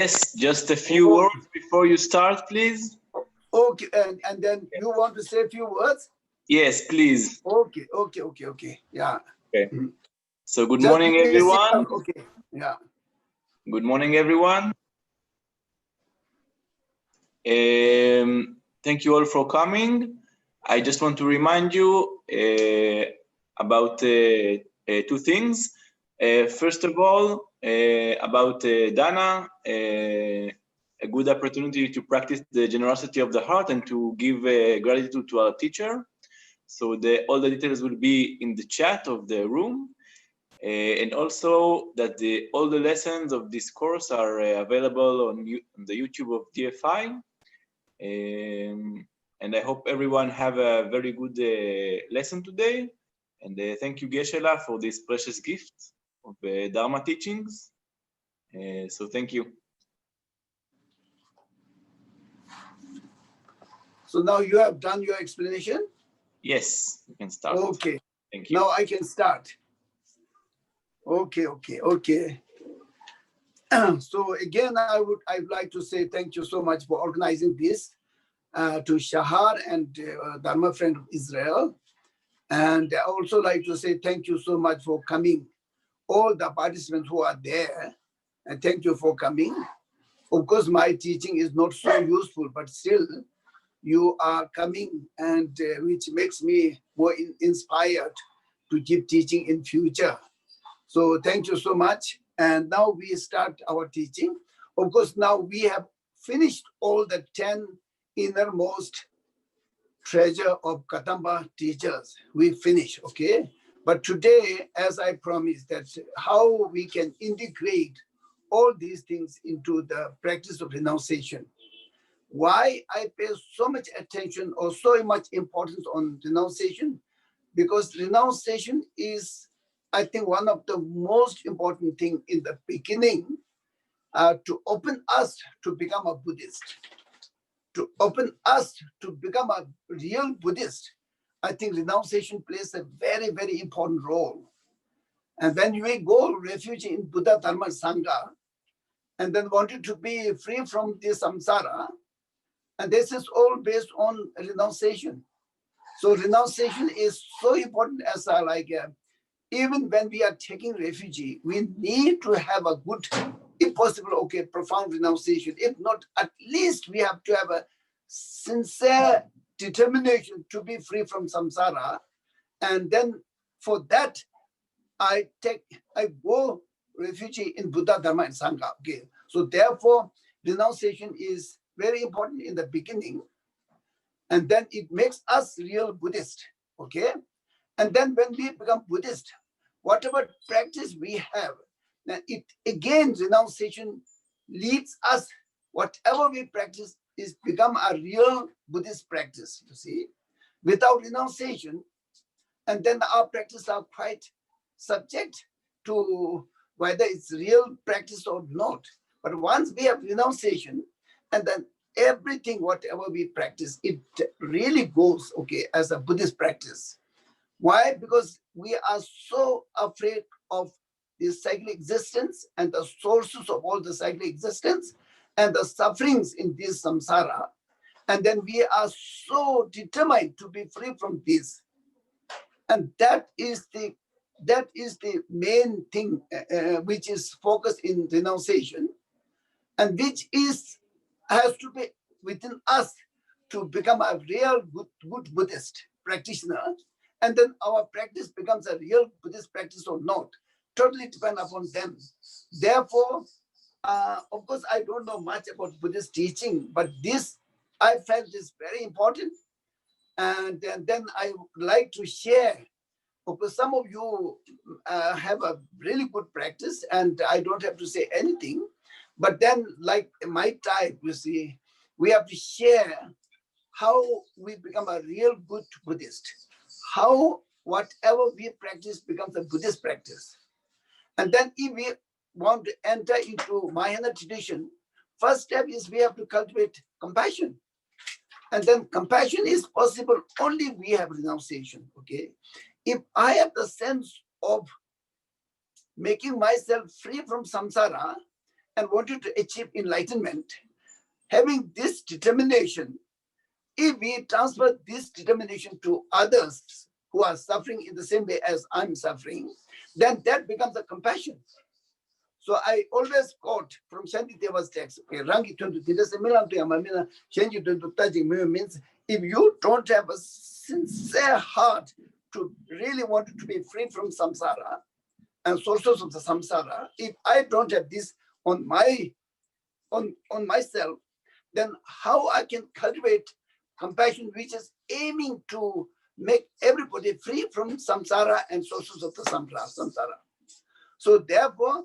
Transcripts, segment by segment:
Yes, just a few words before you start, please. Okay, and then you want to say a few words? Yes, please. Okay. Yeah. Okay. So good Just morning, give me a everyone. signal. Okay. Yeah. Good morning, everyone. Thank you all for coming. I just want to remind you about two things. First of all, about Dana, a good opportunity to practice the generosity of the heart and to give gratitude to our teacher. So all the details will be in the chat of the room. And also that all the lessons of this course are available on the YouTube of DFI. And I hope everyone have a very good lesson today. And thank you, Geshe, for this precious gift of Dharma teachings. So thank you. So now you have done your explanation? Yes, you can start. Okay. Thank you. Now I can start. Okay. So again, I'd like to say thank you so much for organizing this to Shahar and Dharma Friend of Israel. And I also like to say thank you so much for coming, all the participants who are there, and thank you for coming. Of course, my teaching is not so useful, but still you are coming, and which makes me more inspired to keep teaching in future. So thank you so much. And now we start our teaching. Of course, now we have finished all the 10 innermost treasure of Kadamba teachers. We finish, okay? But today, as I promised, that how we can integrate all these things into the practice of renunciation. Why I pay so much attention or so much importance on renunciation? Because renunciation is, I think, one of the most important thing in the beginning to open us to become a Buddhist, to open us to become a real Buddhist. I think renunciation plays a very, very important role. And when we go refugee in Buddha Dharma Sangha, and then wanted to be free from this samsara, and this is all based on renunciation. So renunciation is so important as even when we are taking refugee, we need to have a good, if possible, okay, profound renunciation. If not, at least we have to have a sincere determination to be free from samsara. And then for that, I go refugee in Buddha, Dharma, and Sangha. Okay. So therefore, renunciation is very important in the beginning. And then it makes us real Buddhist. Okay. And then when we become Buddhist, whatever practice we have, then it again, renunciation leads us, whatever we practice is become a real Buddhist practice, you see. Without renunciation, and then our practice are quite subject to whether it's real practice or not. But once we have renunciation, and then everything, whatever we practice, it really goes, okay, as a Buddhist practice. Why? Because we are so afraid of the cyclic existence and the sources of all the cyclic existence and the sufferings in this samsara. And then we are so determined to be free from this. And that is the main thing which is focused in renunciation, and which has to be within us to become a real good Buddhist practitioner. And then our practice becomes a real Buddhist practice or not. Totally depend upon them. Therefore, of course, I don't know much about Buddhist teaching, but this I felt is very important. And then I would like to share, because some of you have a really good practice and I don't have to say anything. But then, like my type, you see, we have to share how we become a real good Buddhist, how whatever we practice becomes a Buddhist practice. And then if we want to enter into Mahayana tradition, first step is we have to cultivate compassion. And then compassion is possible only we have renunciation, okay? If I have the sense of making myself free from samsara, and wanted to achieve enlightenment, having this determination, if we transfer this determination to others who are suffering in the same way as I'm suffering, then that becomes a compassion. So I always quote from Shanti Deva's text, Rangi 22, means if you don't have a sincere heart to really want to be free from samsara and sources of the samsara, if I don't have this on myself, then how I can cultivate compassion which is aiming to make everybody free from samsara and sources of the samsara. So therefore,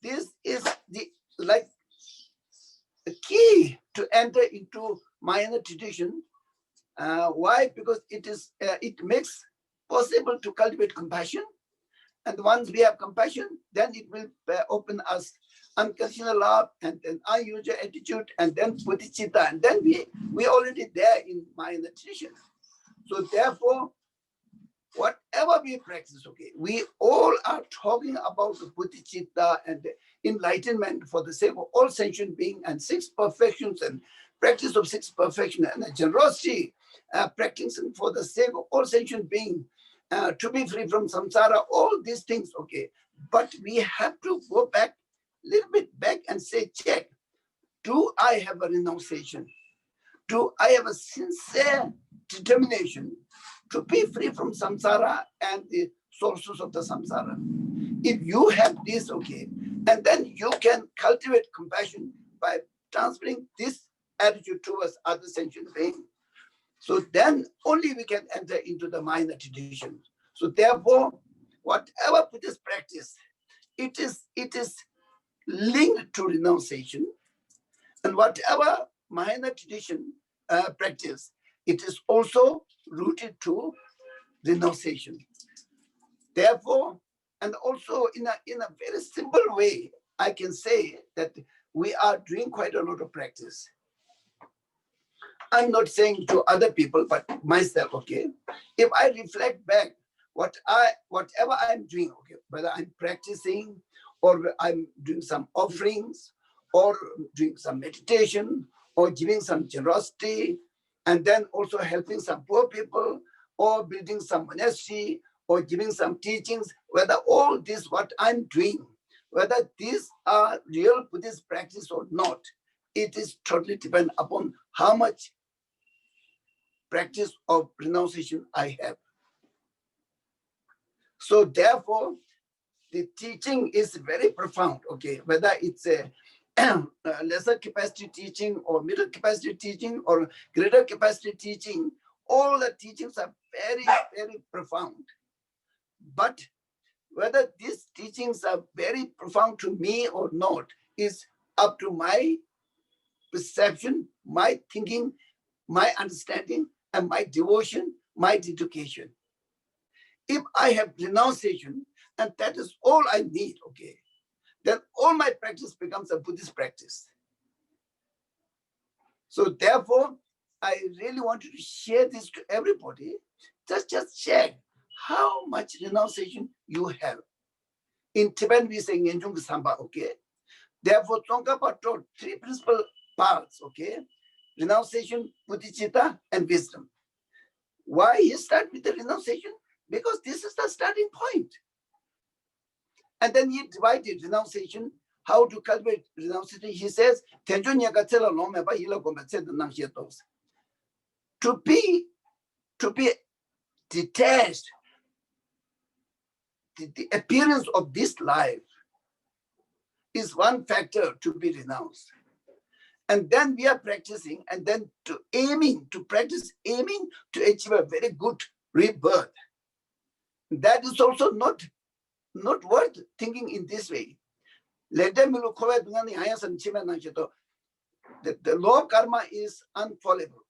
this is the key to enter into Mahayana tradition. Why? Because it makes possible to cultivate compassion. And once we have compassion, then it will open us unconditional love, and then unusual attitude, and then bodhicitta, and then we already there in Mahayana tradition. So therefore, whatever we practice, okay, we all are talking about the bodhicitta and the enlightenment for the sake of all sentient beings and six perfections and practice of six perfections and the generosity, practicing for the sake of all sentient beings to be free from samsara, all these things, okay. But we have to go back, a little bit back and say, check, do I have a renunciation? Do I have a sincere determination to be free from samsara and the sources of the samsara? If you have this, okay, and then you can cultivate compassion by transferring this attitude towards other sentient beings. So then only we can enter into the Mahayana tradition. So therefore, whatever Buddhist practice, it is linked to renunciation, and whatever Mahayana tradition practice, it is also rooted to renunciation. Therefore, and also in a very simple way, I can say that we are doing quite a lot of practice. I'm not saying to other people, but myself, okay? If I reflect back whatever I'm doing, okay, whether I'm practicing or I'm doing some offerings or doing some meditation or giving some generosity, and then also helping some poor people or building some monastery or giving some teachings, whether all this, what I'm doing, whether these are real Buddhist practice or not, it is totally dependent upon how much practice of renunciation I have. So therefore, the teaching is very profound, okay? Whether it's a lesser capacity teaching or middle capacity teaching or greater capacity teaching, all the teachings are very, very profound. But whether these teachings are very profound to me or not is up to my perception, my thinking, my understanding, and my devotion, my dedication. If I have renunciation, and that is all I need, okay, then all my practice becomes a Buddhist practice. So therefore, I really wanted to share this to everybody. Just check how much renunciation you have. In Tibetan, we say Ngenjung Samba, okay? Therefore, Tsongkhapa taught three principal parts, okay? Renunciation, bodhicitta, and wisdom. Why he start with the renunciation? Because this is the starting point. And then he divided renunciation, how to cultivate renunciation. He says, to be detached, the appearance of this life is one factor to be renounced. And then we are practicing, and then to practice aiming to achieve a very good rebirth. That is also not worth thinking in this way. The law of karma is unfallible.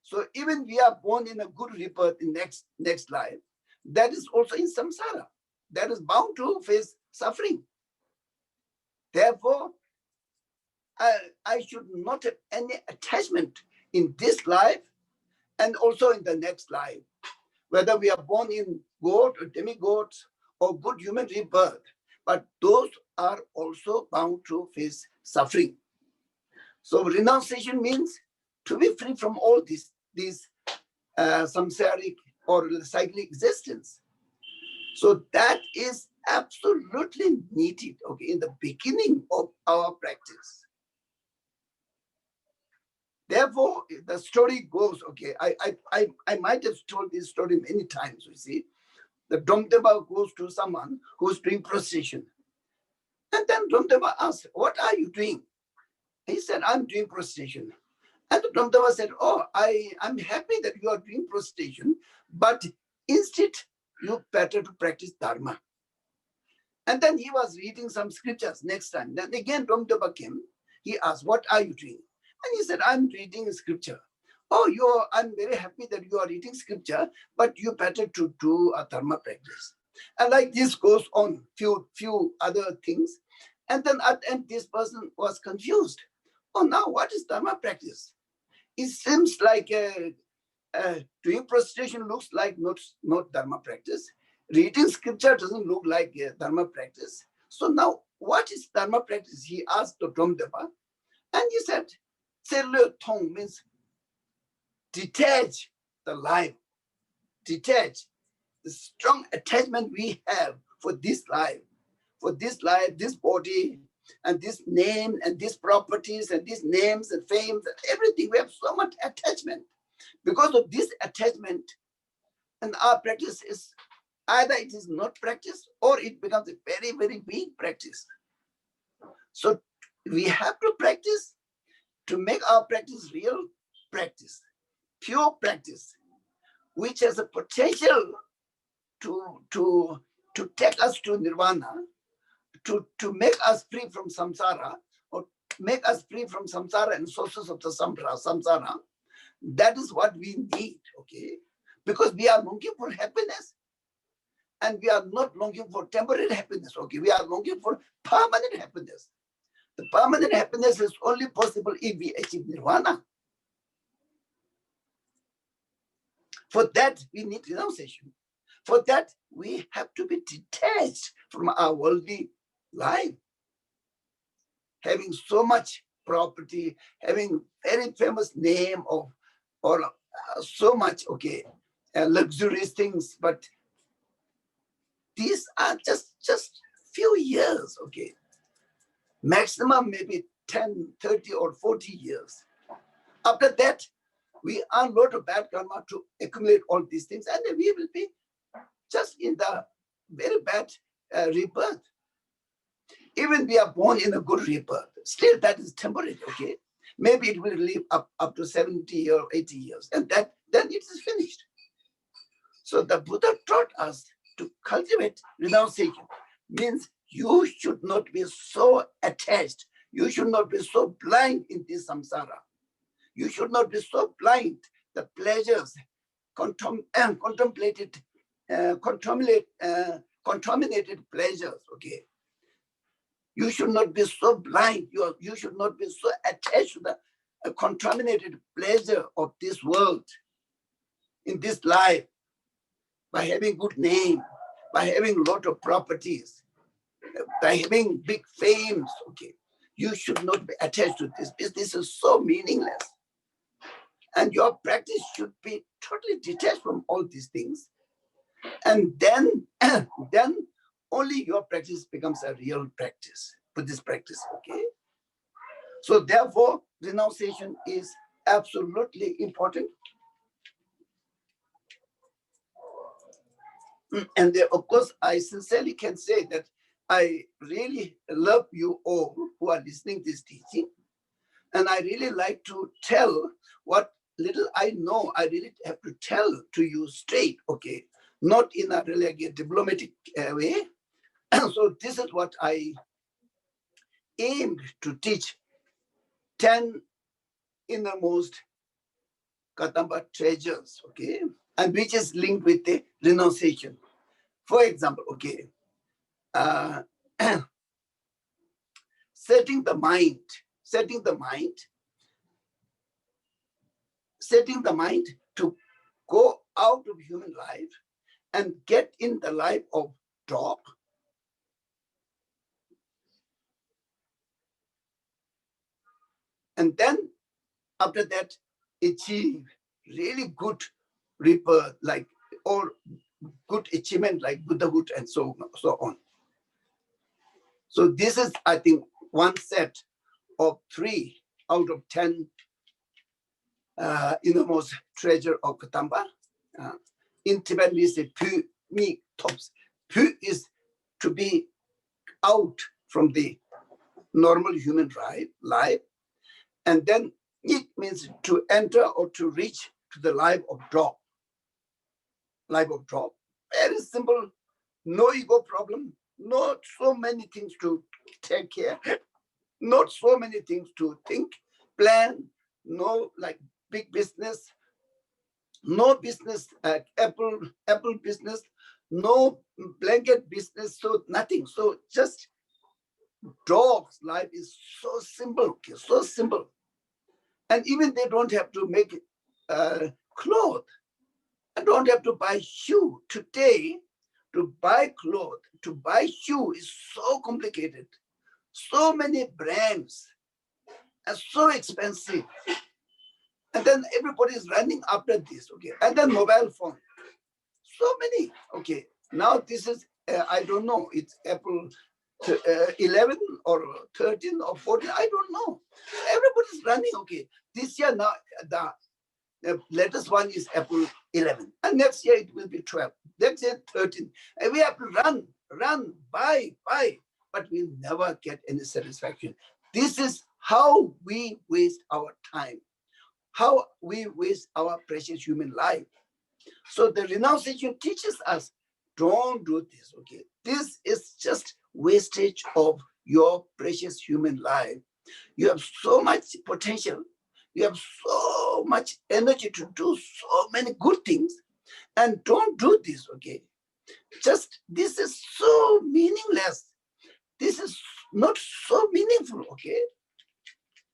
So even we are born in a good rebirth in next life, that is also in samsara. That is bound to face suffering. Therefore, I should not have any attachment in this life and also in the next life. Whether we are born in goat or demigods or good human rebirth, but those are also bound to face suffering. So renunciation means to be free from all these samsaric or cyclic existence. So that is absolutely needed, okay, in the beginning of our practice. Therefore, the story goes, okay, I might have told this story many times, you see. The Domdeva goes to someone who's doing prostration. And then Domdeva asks, what are you doing? He said, I'm doing prostration. And the Domdeva said, oh, I'm happy that you are doing prostration, but instead, you better to practice dharma. And then he was reading some scriptures next time. Then again, Domdeva came. He asked, what are you doing? And he said, I'm reading scripture. Oh, I'm very happy that you are reading scripture, but you better to do a dharma practice. And like this goes on, few other things. And then at the end, this person was confused. Oh, now what is dharma practice? It seems like doing prostration looks like not dharma practice. Reading scripture doesn't look like dharma practice. So now, what is dharma practice? He asked the Domdeva, and he said, "Tselö tong" means detach the life, detach the strong attachment we have for this life, this body, and this name, and these properties, and these names and fame, and everything. We have so much attachment. Because of this attachment, and our practice is either it is not practice or it becomes a very, very weak practice. So we have to practice to make our practice real practice, pure practice, which has a potential to take us to nirvana, to make us free from samsara, or make us free from samsara and sources of the samsara. That is what we need, okay? Because we are looking for happiness, and we are not looking for temporary happiness, okay? We are looking for permanent happiness. The permanent happiness is only possible if we achieve nirvana. For that, we need renunciation. For that, we have to be detached from our worldly life. Having so much property, having very famous name of, or so much, okay, luxurious things, but these are just few years, okay. Maximum maybe 10, 30, or 40 years. After that, we unload a bad karma to accumulate all these things, and then we will be just in the very bad rebirth. Even we are born in a good rebirth, still that is temporary, okay? Maybe it will live up to 70 or 80 years, and then it is finished. So the Buddha taught us to cultivate renunciation. Means you should not be so attached. You should not be so blind in this samsara. You should not be so blind. The pleasures, contaminated pleasures, okay? You should not be so blind. You should not be so attached to the contaminated pleasure of this world, in this life, by having good name, by having a lot of properties, by having big fames, okay? You should not be attached to this. This is so meaningless. And your practice should be totally detached from all these things. And then only your practice becomes a real practice, Buddhist practice, okay? So therefore, renunciation is absolutely important. And there, of course, I sincerely can say that I really love you all who are listening to this teaching. And I really like to tell what little I know. I really have to tell to you straight, okay? Not in a really diplomatic way. So this is what I aimed to teach 10 innermost Kadamba treasures, okay? And which is linked with the renunciation. For example, okay, setting the mind to go out of human life and get in the life of dog, And then after that, achieve really good rebirth, like, or good achievement like Buddhahood and so on. So this is, I think, one set of 3 out of 10 innermost treasure of Katamba. In Tibetan, we say Pu Mi Tops. Pu is to be out from the normal human life. And then it means to enter or to reach to the life of drop. Life of drop. Very simple, no ego problem, not so many things to take care, not so many things to think, plan, no like big business, no business, Apple business, no blanket business, so nothing. So just dog's life is so simple, okay, so simple. And even they don't have to make clothes. I don't have to buy shoe. Today, to buy clothes, to buy shoe is so complicated. So many brands and so expensive. And then everybody is running after this, okay? And then mobile phone. So many, okay. Now this is, I don't know, it's Apple 11 or 13 or 14, I don't know. Everybody's running, okay. This year now, the latest one is Apple 11. And next year it will be 12. Next year 13. And we have to run, buy. But we never get any satisfaction. This is how we waste our time. How we waste our precious human life. So the renunciation teaches us, don't do this, okay? This is just wastage of your precious human life. You have so much potential. You have so much energy to do so many good things, and don't do this, okay? Just, this is so meaningless. This is not so meaningful, okay?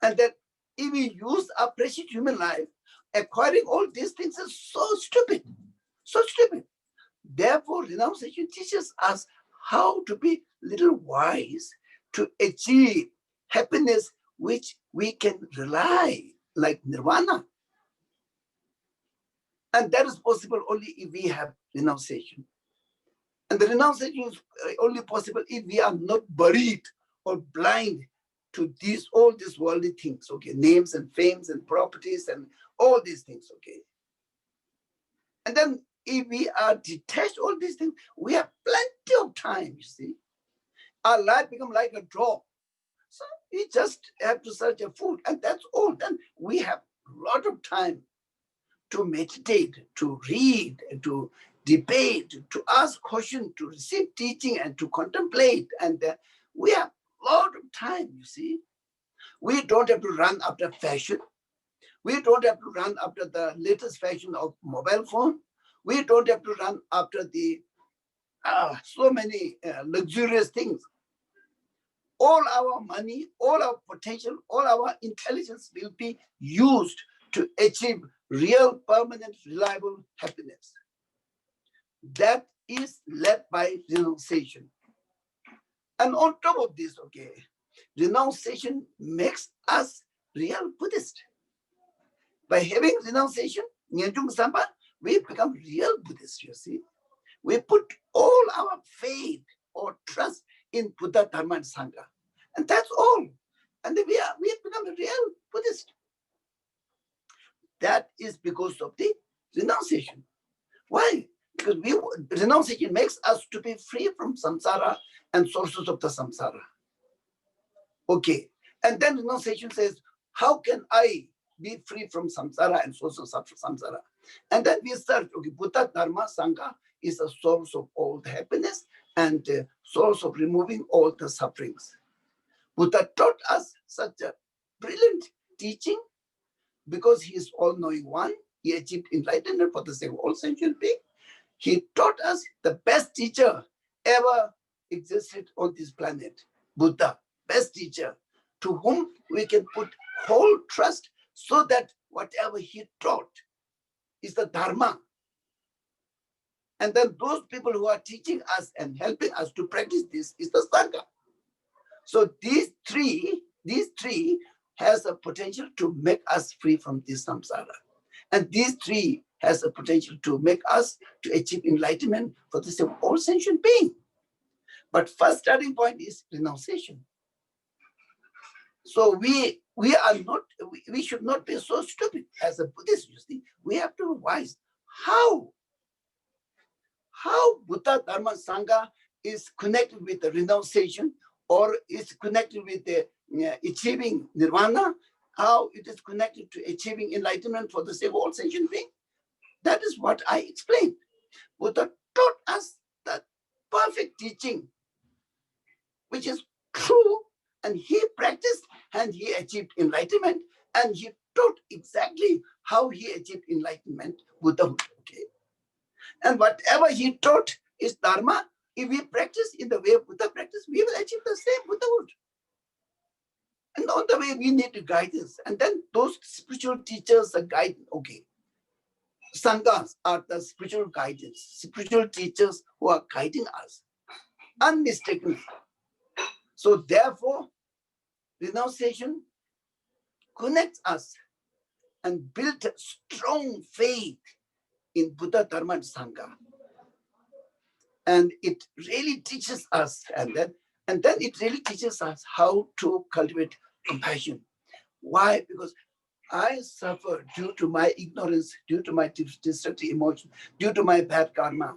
And that if we use our precious human life, acquiring all these things is so stupid, so stupid. Therefore, renunciation teaches us how to be little wise to achieve happiness which we can rely, like nirvana. And that is possible only if we have renunciation. And the renunciation is only possible if we are not buried or blind to all these worldly things, okay? Names and fames and properties and all these things, okay? And then if we are detached all these things, we have plenty of time, you see. Our life becomes like a drop. So we just have to search for food, and that's all. Then we have a lot of time to meditate, to read, to debate, to ask questions, to receive teaching, and to contemplate. And we have a lot of time, you see. We don't have to run after fashion. We don't have to run after the latest fashion of mobile phone. We don't have to run after the so many luxurious things. All our money, all our potential, all our intelligence will be used to achieve real, permanent, reliable happiness. That is led by renunciation. And on top of this, okay, renunciation makes us real Buddhist. By having renunciation, we become real Buddhists, you see. We put all our faith or trust in Buddha, Dharma, and Sangha. And that's all. And we have become a real Buddhist. That is because of the renunciation. Why? Because renunciation makes us to be free from samsara and sources of the samsara. Okay. And then renunciation says, how can I be free from samsara and sources of samsara? And then we search, okay, Buddha, Dharma, Sangha is a source of all the happiness and the source of removing all the sufferings. Buddha taught us such a brilliant teaching because he is all-knowing one. He achieved enlightenment for the sake of all sentient beings. He taught us the best teacher ever existed on this planet, Buddha, best teacher, to whom we can put whole trust so that whatever he taught is the Dharma. And then those people who are teaching us and helping us to practice this is the Sangha. So these three has a potential to make us free from this samsara. And these three has a potential to make us to achieve enlightenment for the sake of all sentient being. But first starting point is renunciation. So we should not be so stupid as a Buddhist, you see. We have to be wise. How Buddha Dharma Sangha is connected with the renunciation, or is connected with the achieving nirvana, how it is connected to achieving enlightenment for the sake of all sentient beings. That is what I explained. Buddha taught us that perfect teaching, which is true, and he practiced and he achieved enlightenment, and he taught exactly how he achieved enlightenment, Buddhahood. Okay? And whatever he taught is Dharma. If we practice in the way Buddha practiced, we will achieve the same Buddhahood. And on the way, we need to guide us. And then those spiritual teachers are guiding. Okay. Sanghas are the spiritual guidance, spiritual teachers who are guiding us unmistakably. So therefore, renunciation connects us and build a strong faith in Buddha, Dharma, and Sangha. And it really teaches us, and then it really teaches us how to cultivate compassion. Why? Because I suffer due to my ignorance, due to my destructive emotion, due to my bad karma.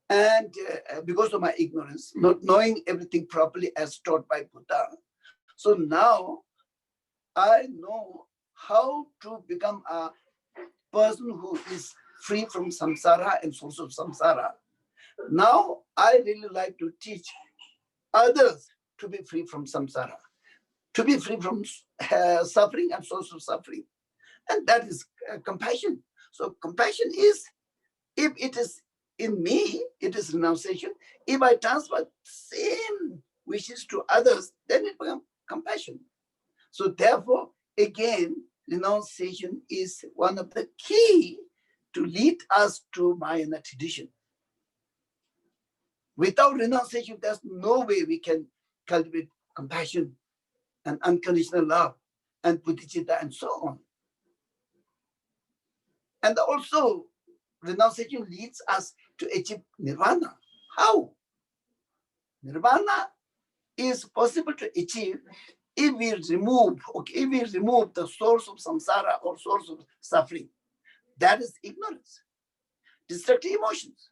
And because of my ignorance, not knowing everything properly as taught by Buddha. So now I know how to become a person who is free from samsara and source of samsara. Now I really like to teach others to be free from samsara, to be free from suffering and source of suffering. And that is compassion. So compassion is, if it is in me, it is renunciation. If I transfer same wishes to others, then it becomes compassion. So therefore, again, renunciation is one of the key to lead us to Mahayana tradition. Without renunciation, there's no way we can cultivate compassion and unconditional love and bodhicitta and so on. And also, renunciation leads us to achieve nirvana. How? Nirvana is possible to achieve if we remove the source of samsara or source of suffering. That is ignorance, destructive emotions.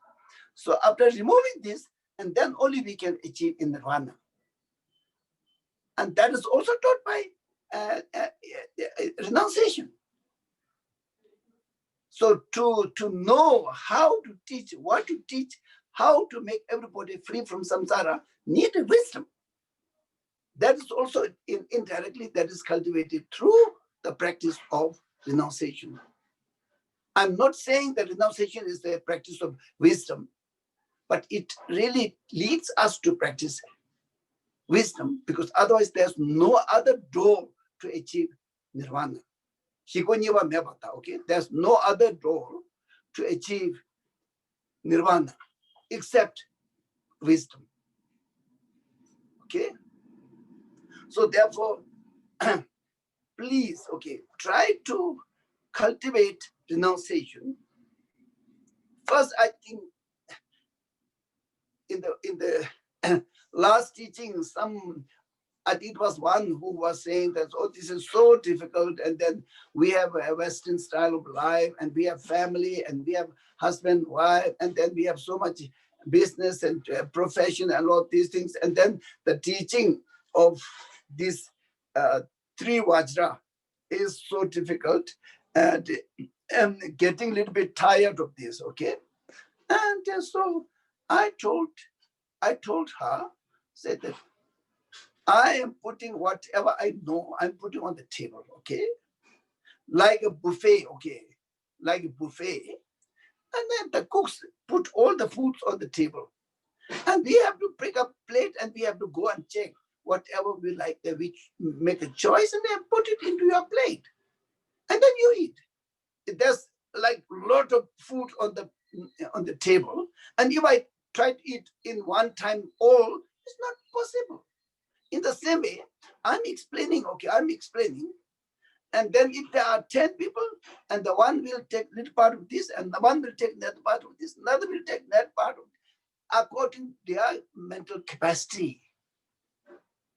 So after removing this, and then only we can achieve in nirvana. And that is also taught by renunciation. So to know how to teach, what to teach, how to make everybody free from samsara, need wisdom. That is also indirectly that is cultivated through the practice of renunciation. I'm not saying that renunciation is the practice of wisdom, but it really leads us to practice wisdom, because otherwise there's no other door to achieve nirvana. Okay? There's no other door to achieve nirvana except wisdom. Okay? So therefore, please, okay, try to cultivate renunciation. First, I think in the last teaching, I think it was one who was saying that, oh, this is so difficult, and then we have a Western style of life, and we have family, and we have husband, wife, and then we have so much business and profession and all these things, and then the teaching of this three Vajra is so difficult, and I'm getting a little bit tired of this, okay? And so I told her, said that I am putting whatever I know, I'm putting on the table, okay? Like a buffet, okay? Like a buffet. And then the cooks put all the foods on the table. And we have to pick up plate and we have to go and check whatever we like, we make a choice and then put it into your plate. And then you eat. There's like a lot of food on the table. And if I try to eat in one time all, it's not possible. In the same way, I'm explaining, okay, I'm explaining. And then if there are 10 people, and the one will take little part of this, and the one will take that part of this, another will take that part of it, according to their mental capacity.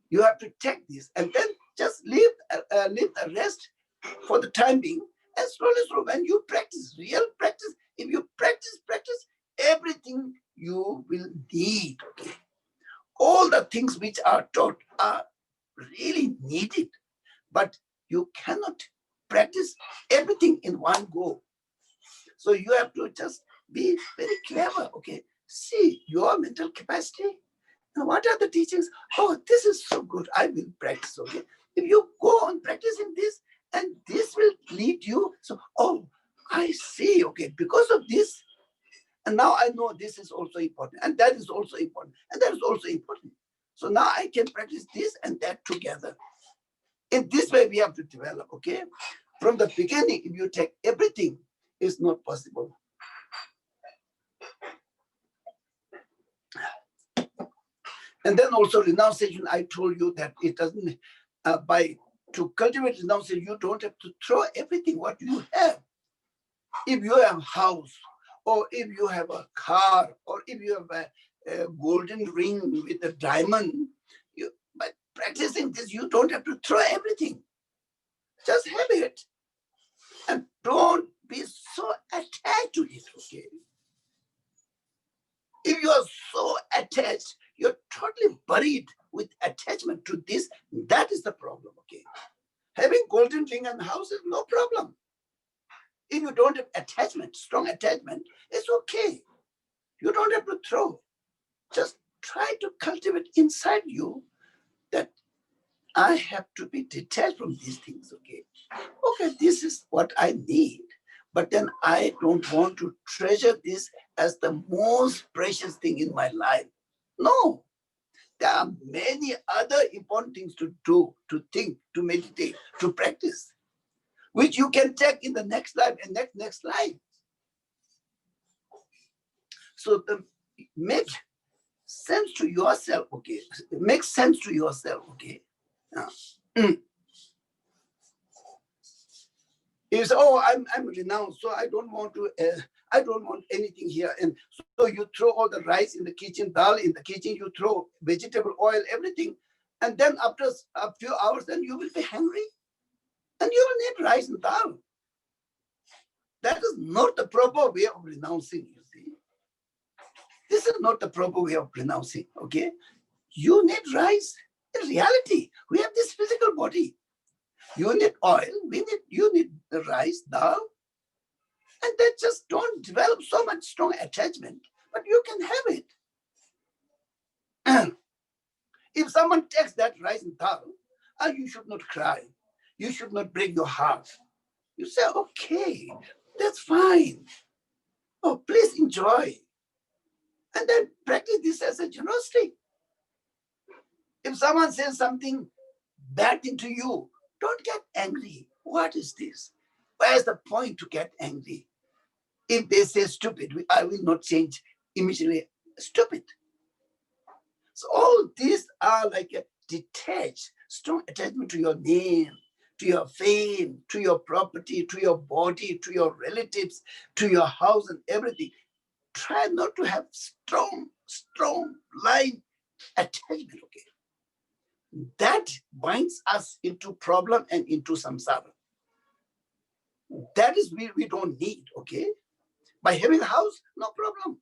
You have to take this, and then just leave the rest for the time being, and slowly, when you practice, real practice, if you practice, everything you will need, okay? All the things which are taught are really needed, but you cannot practice everything in one go. So you have to just be very clever, okay? See your mental capacity. And what are the teachings? Oh, this is so good. I will practice, okay? If you go on practicing this, and this will lead you. So, oh, I see, okay, because of this, and now I know this is also important, and that is also important, and that is also important. So now I can practice this and that together. In this way, we have to develop, okay? From the beginning, if you take everything, it's not possible. And then also renunciation, I told you that it doesn't, to cultivate renunciation, you don't have to throw everything what you have. If you have a house, or if you have a car, or if you have a golden ring with a diamond, by practicing this, you don't have to throw everything. Just have it. And don't be so attached to it, okay? If you are so attached, you're totally buried with attachment to this. That is the problem, okay? Having golden ring and house is no problem. If you don't have attachment, strong attachment, it's okay. You don't have to throw. Just try to cultivate inside you that I have to be detached from these things, okay? Okay, this is what I need, but then I don't want to treasure this as the most precious thing in my life. No, there are many other important things to do, to think, to meditate, to practice, which you can take in the next life and next life. So make sense to yourself, okay? Make sense to yourself, okay? You say, oh, I'm renounced, so I don't want to. I don't want anything here. And so you throw all the rice in the kitchen, dal in the kitchen. You throw vegetable oil, everything, and then after a few hours, then you will be hungry, and you will need rice and dal. That is not the proper way of renouncing. You see, this is not the proper way of renouncing. Okay, you need rice. In reality, we have this physical body. You need oil. You need the rice, dal. And they just don't develop so much strong attachment, but you can have it. If someone takes that rice and dal, you should not cry. You should not break your heart. You say, okay, that's fine. Oh, please enjoy. And then practice this as a generosity. If someone says something bad into you, don't get angry. What is this? Where's the point to get angry? If they say stupid, I will not change immediately. Stupid. So all these are like a detached, strong attachment to your name, to your fame, to your property, to your body, to your relatives, to your house and everything. Try not to have strong line attachment, okay? That binds us into problem and into samsara. That is we don't need, okay? By having a house, no problem.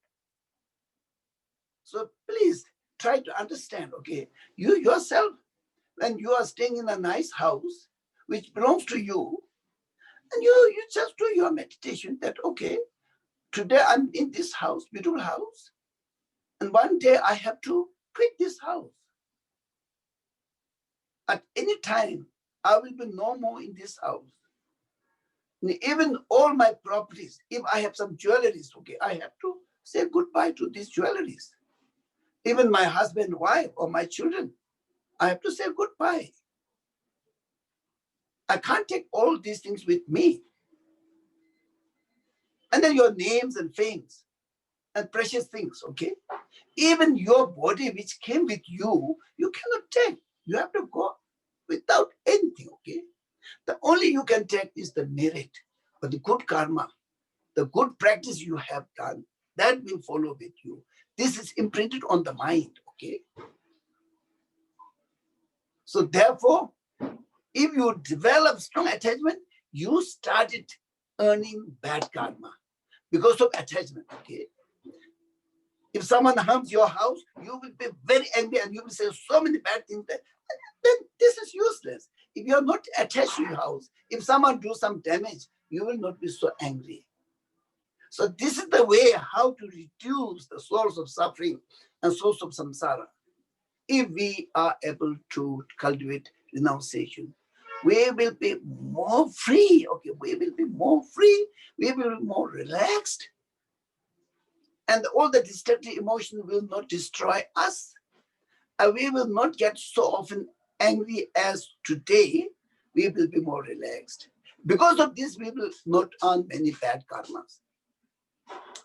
So please try to understand, okay? You yourself, when you are staying in a nice house, which belongs to you, and you just do your meditation that, okay, today I'm in this house, beautiful house, and one day I have to quit this house. At any time, I will be no more in this house. Even all my properties, if I have some jewelries, okay, I have to say goodbye to these jewelries. Even my husband, wife, or my children, I have to say goodbye. I can't take all these things with me. And then your names and fames and precious things, okay? Even your body which came with you, you cannot take. You have to go without anything, okay? The only you can take is the merit, but the good karma, the good practice you have done, that will follow with you. This is imprinted on the mind, okay? So therefore, if you develop strong attachment, you started earning bad karma because of attachment, okay? If someone harms your house, you will be very angry and you will say so many bad things. Then this is useless. If you are not attached to your house, if someone do some damage, you will not be so angry. So this is the way how to reduce the source of suffering and source of samsara. If we are able to cultivate renunciation, we will be more free. Okay, we will be more free. We will be more relaxed. And all the destructive emotions will not destroy us. And we will not get so often angry as today. We will be more relaxed. Because of this, we will not earn many bad karmas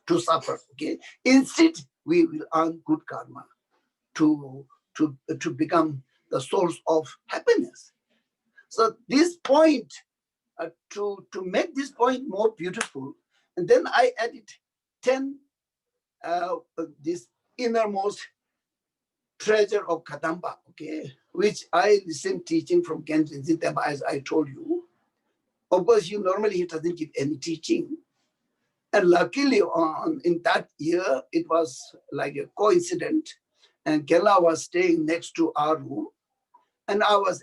to suffer. Okay. Instead, we will earn good karma to become the source of happiness. So this point, to make this point more beautiful, and then I added 10 this innermost treasure of Kadamba, okay, which I listened teaching from Genji Zitaba, as I told you. Of course, normally he doesn't give any teaching. And luckily, in that year, it was like a coincidence. And Kela was staying next to our room, and I was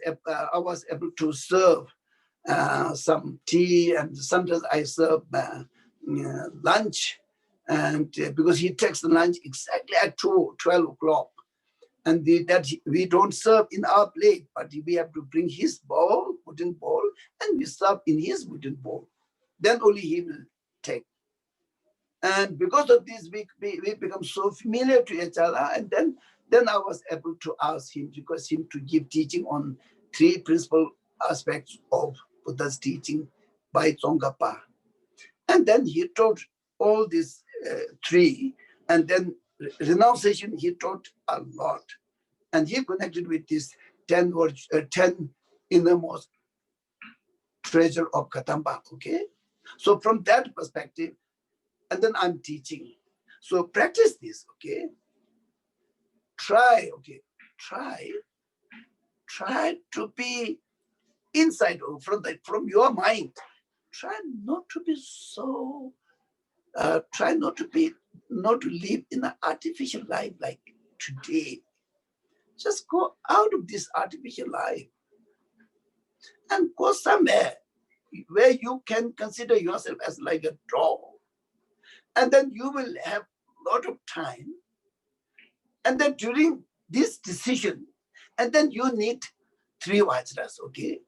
able to serve some tea, and sometimes I serve lunch, and because he takes the lunch exactly at 12 o'clock. And that we don't serve in our plate, but we have to bring his bowl, wooden bowl, and we serve in his wooden bowl. Then only he will take. And because of this, we become so familiar to each other. And then I was able to ask him to give teaching on 3 principal aspects of Buddha's teaching by Tsongkhapa. And then he taught all these 3, and then renunciation he taught a lot. And he connected with this 10 innermost treasure of Katamba, okay? So from that perspective, and then I'm teaching. So practice this, okay? Try to be inside from your mind. Try not to be so, not to live in an artificial life like today. Just go out of this artificial life and go somewhere where you can consider yourself as like a dog. And then you will have a lot of time. And then during this decision, and then you need 3 vajras, okay?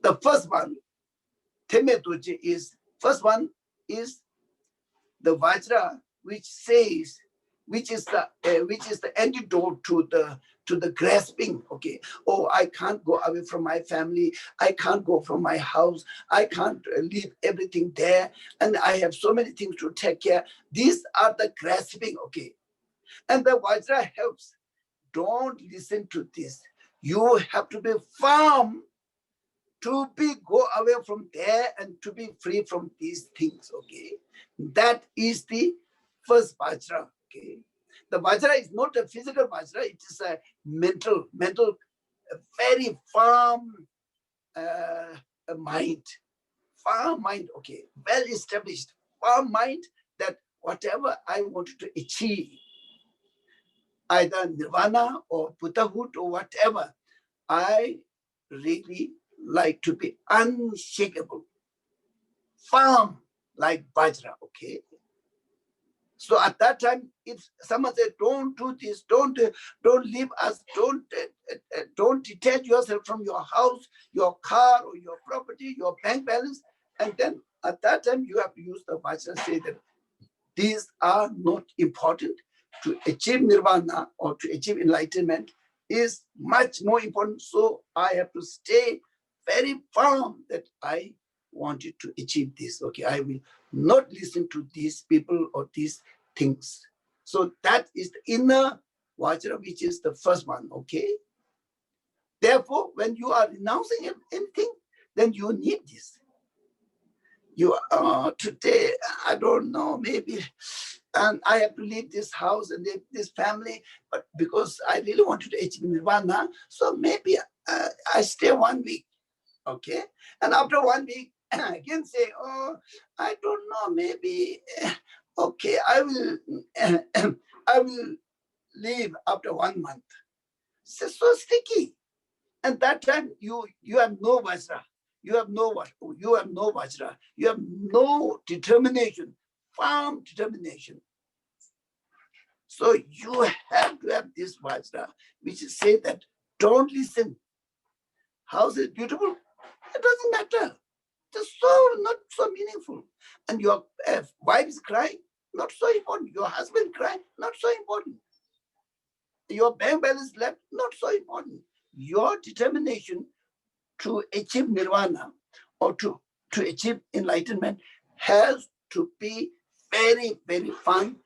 The first one, Pema Dorjee, is the vajra which is the antidote to the grasping, okay? Oh, I can't go away from my family. I can't go from my house. I can't leave everything there. And I have so many things to take care. These are the grasping, okay? And the vajra helps. Don't listen to this. You have to be firm to go away from there and to be free from these things, okay? That is the first vajra, okay? The vajra is not a physical vajra, it is a mental, very firm mind. Firm mind, okay? Well established, firm mind that whatever I wanted to achieve, either nirvana or Buddhahood or whatever, I really like to be unshakable, firm like Vajra, okay? So at that time, if someone said, don't do this, don't leave us, don't detach yourself from your house, your car, or your property, your bank balance, and then at that time, you have to use the Vajra, say that these are not important. To achieve nirvana or to achieve enlightenment is much more important. So I have to stay very firm that I wanted to achieve this. Okay, I will not listen to these people or these things. So that is the inner vajra, which is the first one. Okay. Therefore, when you are renouncing anything, then you need this. You today, I don't know, maybe, and I have to leave this house and leave this family, but because I really wanted to achieve nirvana, so maybe I stay 1 week, okay? And after 1 week, again say, oh, I don't know, maybe, okay, I will leave after 1 month. It's so sticky. And that time you have no vajra. You have no vajra. You have no determination, firm determination. So you have to have this vajra, which is say that don't listen. House is beautiful. It doesn't matter. It's so not so meaningful. And your wife is crying, not so important. Your husband crying, not so important. Your bank balance left, not so important. Your determination to achieve nirvana or to achieve enlightenment has to be very, very firm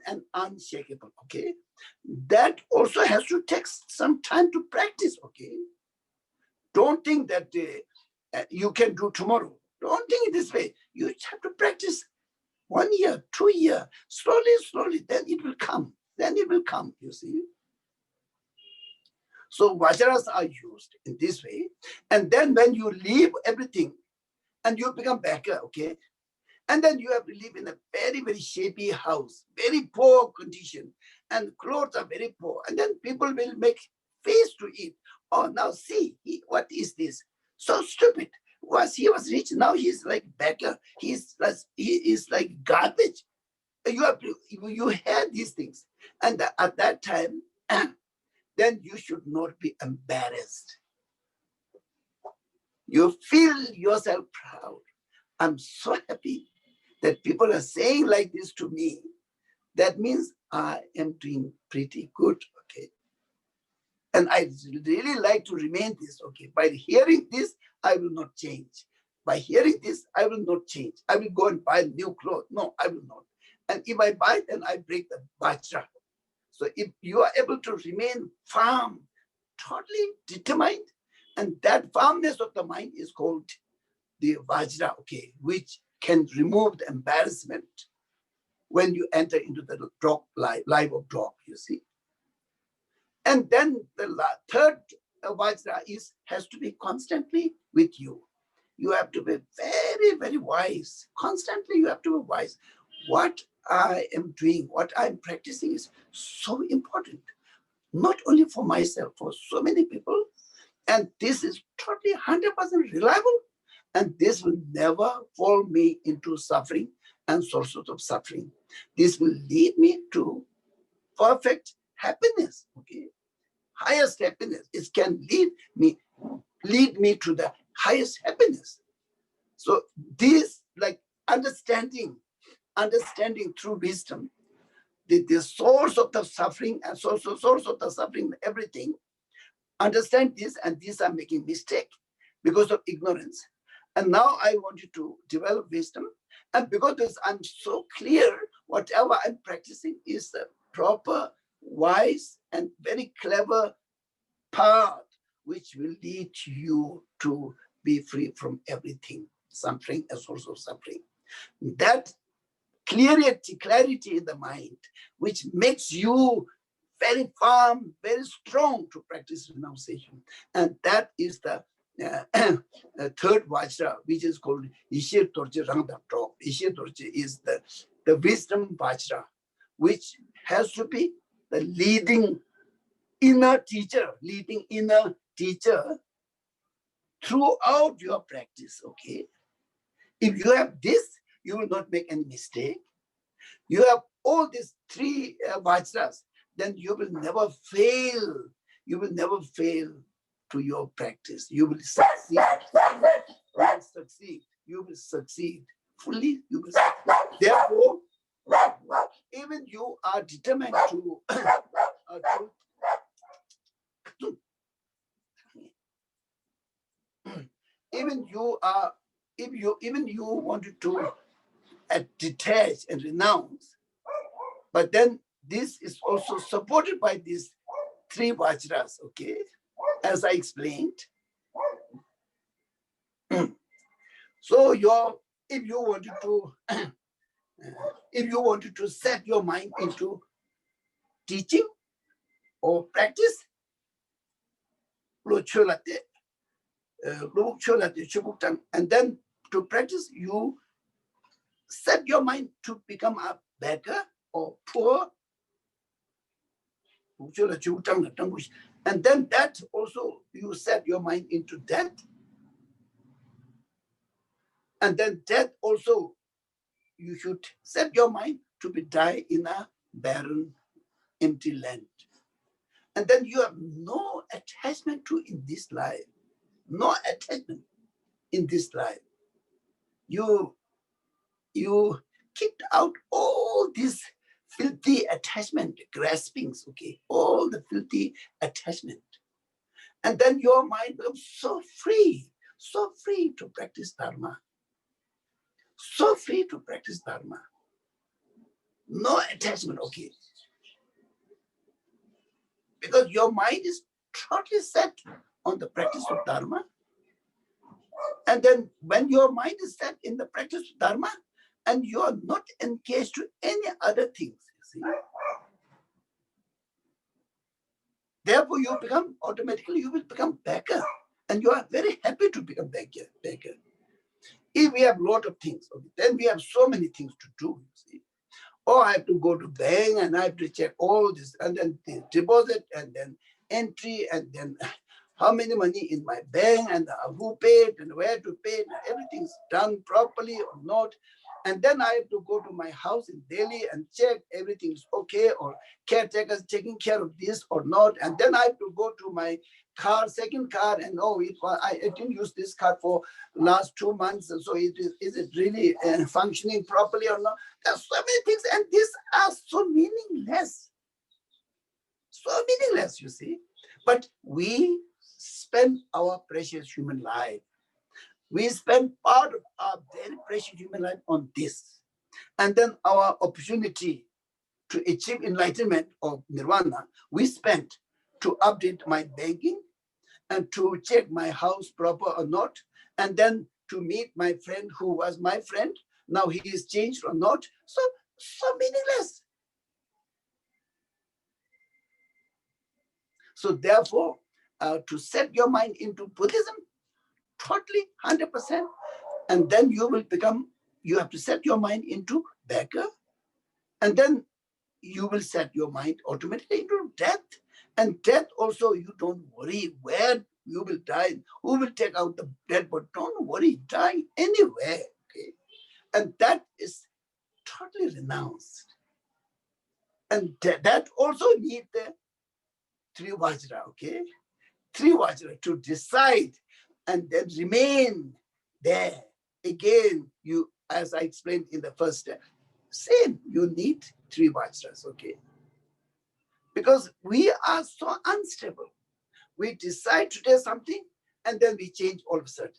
and unshakable, okay? That also has to take some time to practice, okay? Don't think that you can do tomorrow. Don't think it this way. You have to practice 1 year, 2 years, slowly, then it will come. Then it will come, you see. So vajras are used in this way. And then when you leave everything and you become backer, okay? And then you have to live in a very, very shabby house, very poor condition, and clothes are very poor. And then people will make face to it. Oh, now see, what is this? So stupid. He was rich, now he's like beggar. He is like garbage. You had these things. And at that time, then you should not be embarrassed. You feel yourself proud. I'm so happy that people are saying like this to me. That means I am doing pretty good, okay? And I really like to remain this, okay? By hearing this, I will not change. By hearing this, I will not change. I will go and buy new clothes. No, I will not. And if I buy, then I break the vajra. So if you are able to remain firm, totally determined, and that firmness of the mind is called the vajra, okay, which can remove the embarrassment when you enter into the life of dog, you see. And then the third vajra has to be constantly with you. You have to be very, very wise. Constantly you have to be wise. What I am doing, what I'm practicing is so important. Not only for myself, for so many people. And this is totally 100% reliable. And this will never fall me into suffering and sources of suffering. This will lead me to perfect happiness, okay? Highest happiness. It can lead me to the highest happiness. So this, like understanding through wisdom, the source of the suffering and source of the suffering, everything. Understand this, and these are making mistake because of ignorance. And now I want you to develop wisdom. And because this, I'm so clear, whatever I'm practicing is a proper, wise, and very clever path, which will lead you to be free from everything, suffering, a source of suffering. That clarity in the mind, which makes you very firm, very strong to practice renunciation. And that is the third vajra, which is called Geshe Dorjee Rangda Drop. Geshe Dorjee is the wisdom vajra, which has to be the leading inner teacher throughout your practice, okay? If you have this, you will not make any mistake. You have all these three vajras, then you will never fail. You will never fail to your practice. You will succeed. You will succeed. Fully, you will succeed. Therefore, even you are determined to even you wanted to detach and renounce, but then this is also supported by these three vajras, okay? as I explained. So if you wanted to set your mind into teaching or practice, and then to practice, you set your mind to become a beggar or poor. And then that also you set your mind into death. And then death also you should set your mind to be die in a barren, empty land. And then you have no attachment to in this life. No attachment in this life. You kicked out all these filthy attachment, graspings, okay, all the filthy attachment. And then your mind becomes so free to practice Dharma. So free to practice Dharma. No attachment, okay. Because your mind is totally set on the practice of Dharma. And then when your mind is set in the practice of Dharma, and you are not engaged to any other things, you see. Therefore, you will become beggar. And you are very happy to become beggar. If we have a lot of things, okay, then we have so many things to do, you see. Or I have to go to bank and I have to check all this, and then the deposit, and then entry, and then how many money in my bank, and who paid, and where to pay, and everything's done properly or not. And then I have to go to my house in Delhi and check everything's okay, or caretakers taking care of this or not. And then I have to go to my car, second car, and I didn't use this car for last 2 months. And so is it really functioning properly or not? There's so many things, and these are so meaningless. So meaningless, you see. But we spend our precious human life. We spend part of our very precious human life on this. And then our opportunity to achieve enlightenment or nirvana, we spent to update my banking and to check my house proper or not, and then to meet my friend who was my friend. Now he is changed or not. So meaningless. So therefore, to set your mind into Buddhism, totally 100%, and then you have to set your mind into beggar, and then you will set your mind automatically into death. And death also, you don't worry where you will die, who will take out the dead, but don't worry, die anywhere, okay? And that is totally renounced. And that also need the 3 Vajra, okay? 3 Vajra to decide and then remain there. Again, you, as I explained in the first step, same, you need 3 Vajras, okay? Because we are so unstable. We decide to do something and then we change all of a sudden.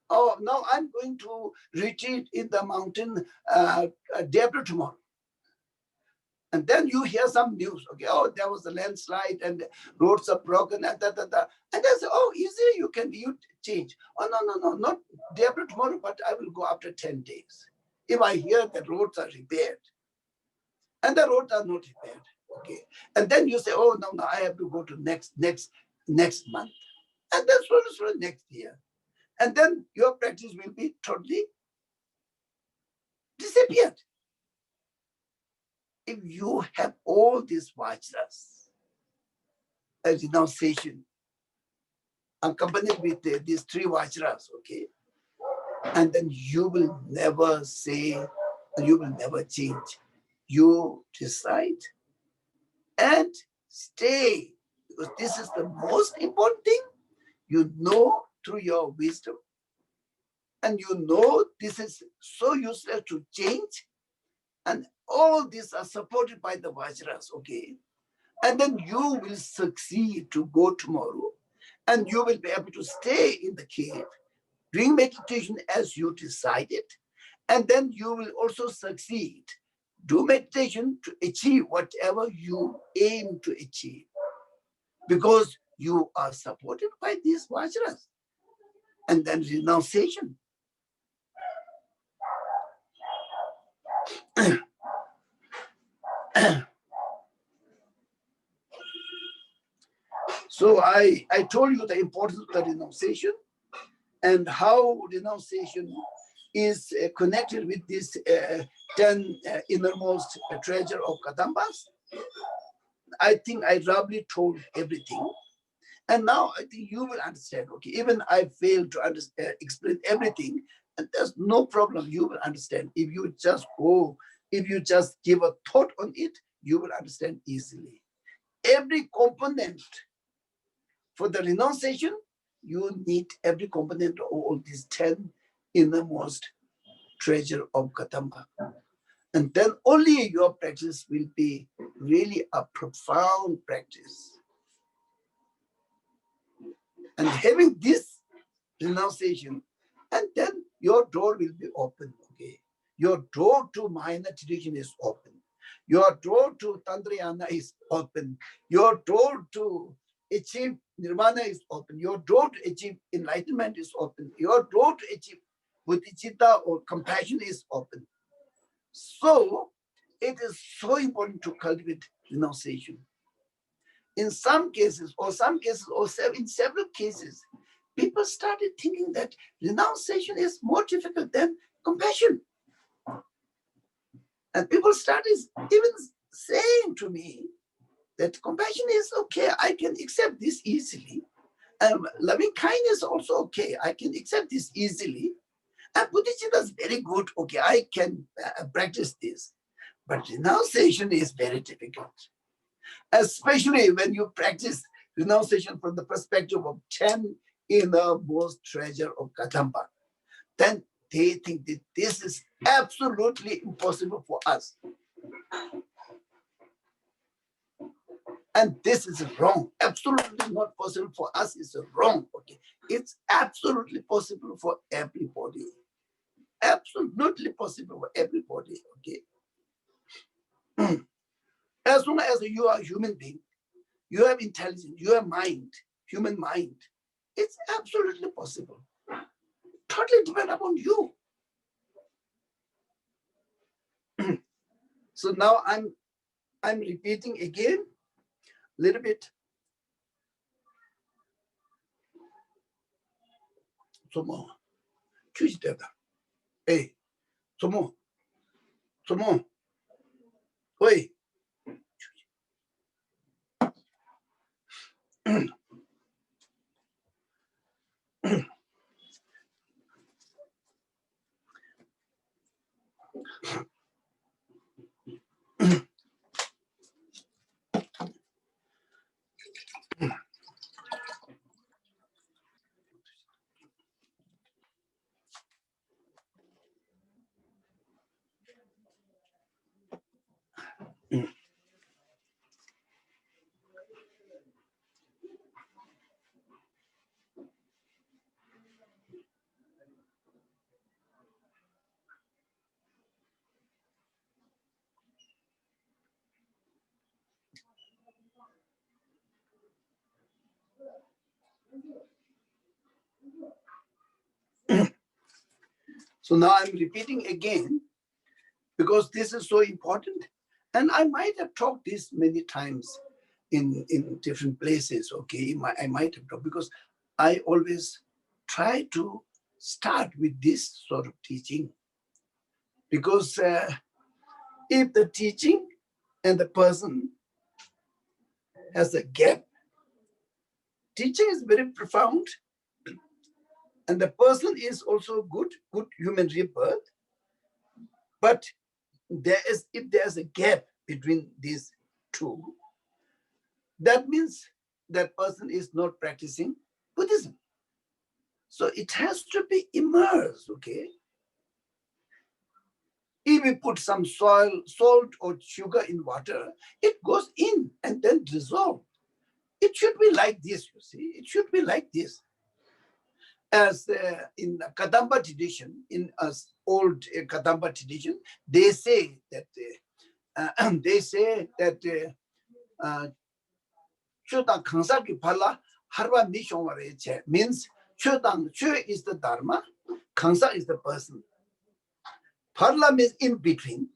Oh, now I'm going to retreat in the mountain day after tomorrow. And then you hear some news, okay, oh, there was a landslide and roads are broken, and And then say, oh, easy, you change. Oh, no, not day after tomorrow, but I will go after 10 days. If I hear that roads are repaired, and the roads are not repaired, okay. And then you say, oh, no, I have to go to next month. And then slowly next year. And then your practice will be totally disappeared. If you have all these vajras, a renunciation, accompanied with these 3 vajras, okay, and then you will never say, you will never change. You decide and stay, because this is the most important thing. You know through your wisdom, and you know this is so useless to change, and all these are supported by the Vajras, okay? And then you will succeed to go tomorrow, and you will be able to stay in the cave, doing meditation as you decided, and then you will also succeed. Do meditation to achieve whatever you aim to achieve. Because you are supported by these Vajras. And then renunciation. So I told you the importance of the renunciation and how renunciation is connected with this 10 innermost treasure of Kadambas. I think I roughly told everything. And now I think you will understand, okay, even I failed to explain everything, and there's no problem, you will understand. If you just go, if you just give a thought on it, you will understand easily. Every component for the renunciation, you need every component of all these 10 innermost treasure of Kadamba. And then only your practice will be really a profound practice. And having this renunciation, and then your door will be open, okay? Your door to minor tradition is open. Your door to Tantrayana is open. Your door to achieve nirvana is open. Your door to achieve enlightenment is open. Your door to achieve bodhicitta or compassion is open. So it is so important to cultivate renunciation. In some cases, or in several cases, people started thinking that renunciation is more difficult than compassion. And people started even saying to me that compassion is okay, I can accept this easily. And loving kindness also okay, I can accept this easily. And bodhicitta is very good, okay, I can practice this. But renunciation is very difficult. Especially when you practice renunciation from the perspective of 10 innermost treasure of Kadamba, then they think that this is absolutely impossible for us. And this is wrong. Absolutely not possible for us is wrong. Okay, it's absolutely possible for everybody. Absolutely possible for everybody. Okay. As long as you are a human being, you have intelligence, you have mind, human mind. It's absolutely possible. Totally depend upon you. So now I'm repeating again a little bit. Somo, choose that. Hey, somo, oi. So now I'm repeating again because this is so important. And I might have talked this many times in different places, okay? I might have talked because I always try to start with this sort of teaching. Because if the teaching and the person has a gap, teaching is very profound, and the person is also good human rebirth. But if there's a gap between these two, that means that person is not practicing Buddhism. So it has to be immersed, okay? If we put some salt or sugar in water, it goes in and then dissolves. It should be like this, you see. It should be like this. As in Kadamba tradition, in us old Kadamba tradition, they say that Chuta Kansa ki phala Harva Mishonwareche means Chu is the Dharma, Kansa is the person. Parla means in between.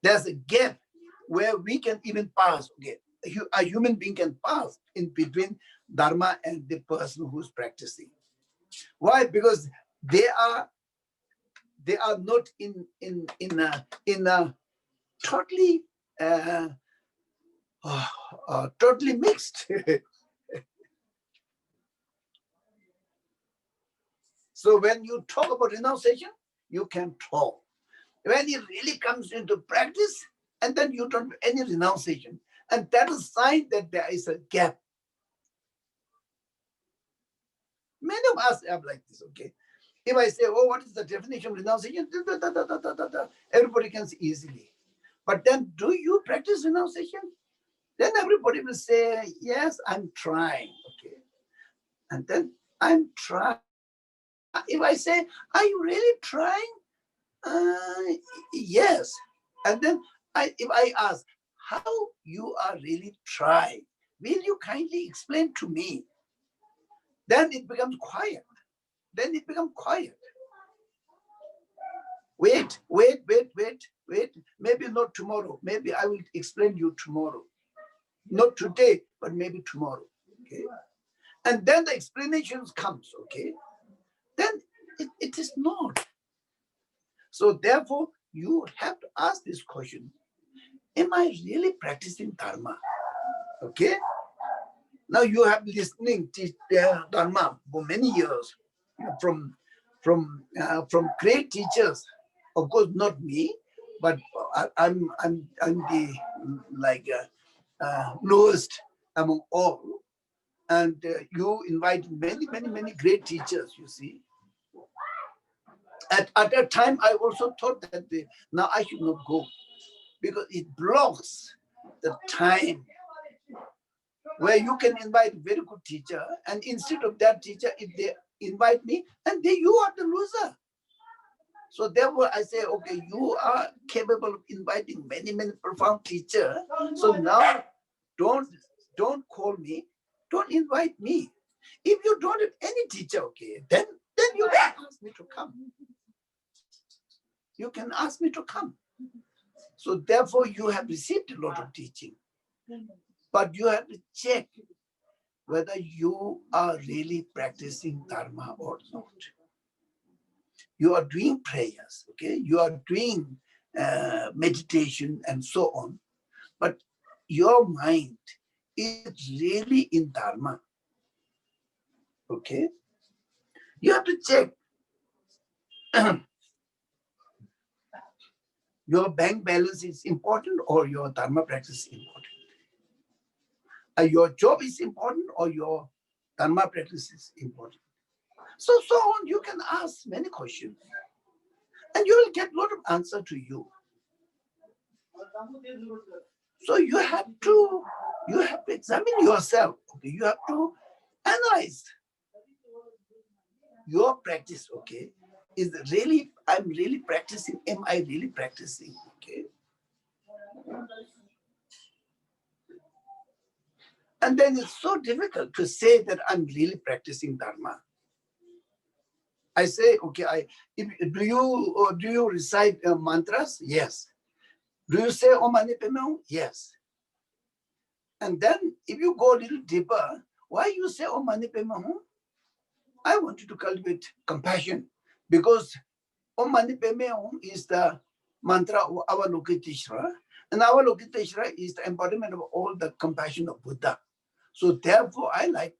There's a gap where we can even pass. Okay, a human being can pass in between Dharma and the person who's practicing. Why? Because they are not in a totally totally mixed. So when you talk about renunciation, you can talk. When it really comes into practice, and then you don't do any renunciation, and that is a sign that there is a gap. Many of us have like this. Okay, if I say, "Oh, what is the definition of renunciation?" Everybody can see easily. But then, do you practice renunciation? Then everybody will say, "Yes, I'm trying." Okay, and then I'm trying. If I say, "Are you really trying?" Yes. And then if I ask, how you are really trying, will you kindly explain to me? Then it becomes quiet. Then it becomes quiet. Wait. Maybe not tomorrow. Maybe I will explain you tomorrow. Not today, but maybe tomorrow. Okay. And then the explanations comes. Okay. Then it is not. So therefore, you have to ask this question. Am I really practicing Dharma? Okay. Now you have listening to Dharma for many years from great teachers. Of course, not me, but I'm the like lowest among all. And you invite many great teachers. You see. At that time, I also thought that now I should not go because it blocks the time where you can invite very good teacher, and instead of that teacher, if they invite me, and then you are the loser. So therefore, I say, okay, you are capable of inviting many profound teachers. So now, don't call me, don't invite me. If you don't have any teacher, okay, then you can ask me to come. You can ask me to come. So therefore, you have received a lot of teaching, but you have to check whether you are really practicing Dharma or not. You are doing prayers, okay? You are doing meditation and so on, but your mind is really in Dharma, okay? You have to check your bank balance is important or your Dharma practice is important. Your job is important or your Dharma practice is important. So on, you can ask many questions and you will get a lot of answer to you. So you have to examine yourself. Okay? You have to analyze your practice. Okay, I'm really practicing? Am I really practicing? Okay. And then it's so difficult to say that I'm really practicing Dharma. I say, okay, do you recite mantras? Yes. Do you say Om Mani Padme Hum? Yes. And then if you go a little deeper, why you say Om Mani Padme Hum? I want you to cultivate compassion, because Om Mani Padme Hum is the mantra of Avalokiteshvara, and Avalokiteshvara is the embodiment of all the compassion of Buddha. So therefore, I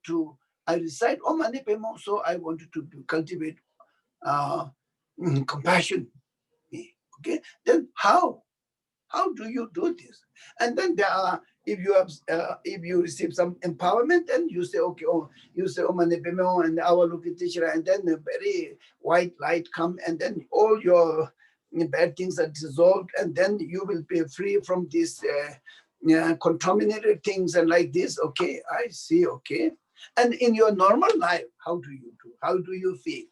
recite Om Mani Padme Hum, so I wanted to cultivate compassion. Okay, then how do you do this? And then there are, if you receive some empowerment, then you say, okay, you say Om Mani Padme Hum and Avalokiteshvara, and then a very white light come, and then all your bad things are dissolved, and then you will be free from these contaminated things and like this. Okay, I see. Okay, and in your normal life, how do you do? How do you feel?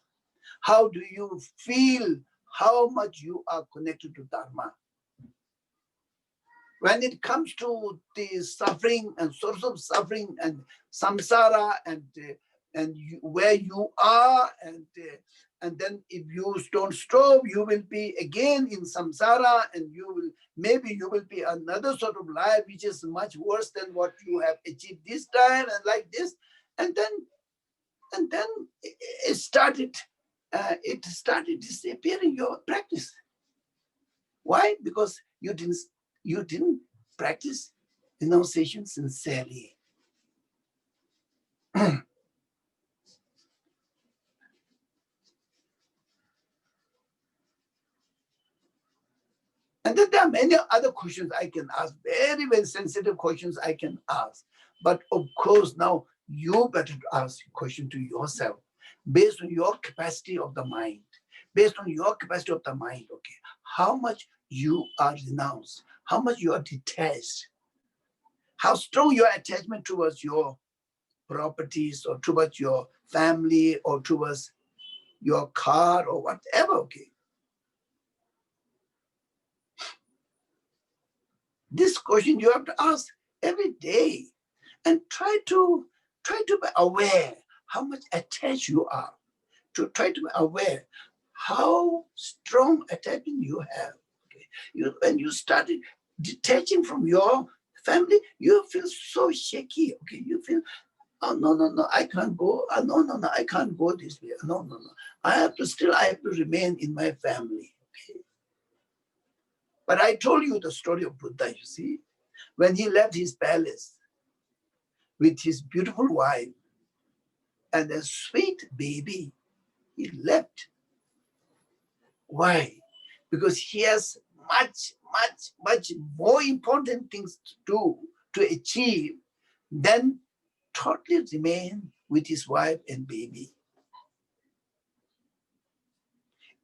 How do you feel how much you are connected to Dharma? when it comes to the suffering and source of suffering and samsara and where you are, and then if you don't stop, you will be again in samsara, and maybe you will be another sort of life which is much worse than what you have achieved this time, and like this, and then it started disappearing your practice. Why? Because you didn't practice renunciation sincerely. And then there are many other questions I can ask, very, very sensitive questions I can ask. But of course, now you better ask a question to yourself based on your capacity of the mind. Based on your capacity of the mind, okay, how much you are renounced, how much you are detached, how strong your attachment towards your properties or towards your family or towards your car or whatever, okay. This question you have to ask every day and try to be aware how much attached you are, to try to be aware how strong attachment you have. Okay? When you started detaching from your family, you feel so shaky. Okay, you feel, oh no, I can't go. Oh, no, I can't go this way. No. I have to remain in my family. Okay. But I told you the story of Buddha, you see, when he left his palace with his beautiful wife and a sweet baby, he left. Why? Because he has much more important things to do, to achieve, than totally remain with his wife and baby.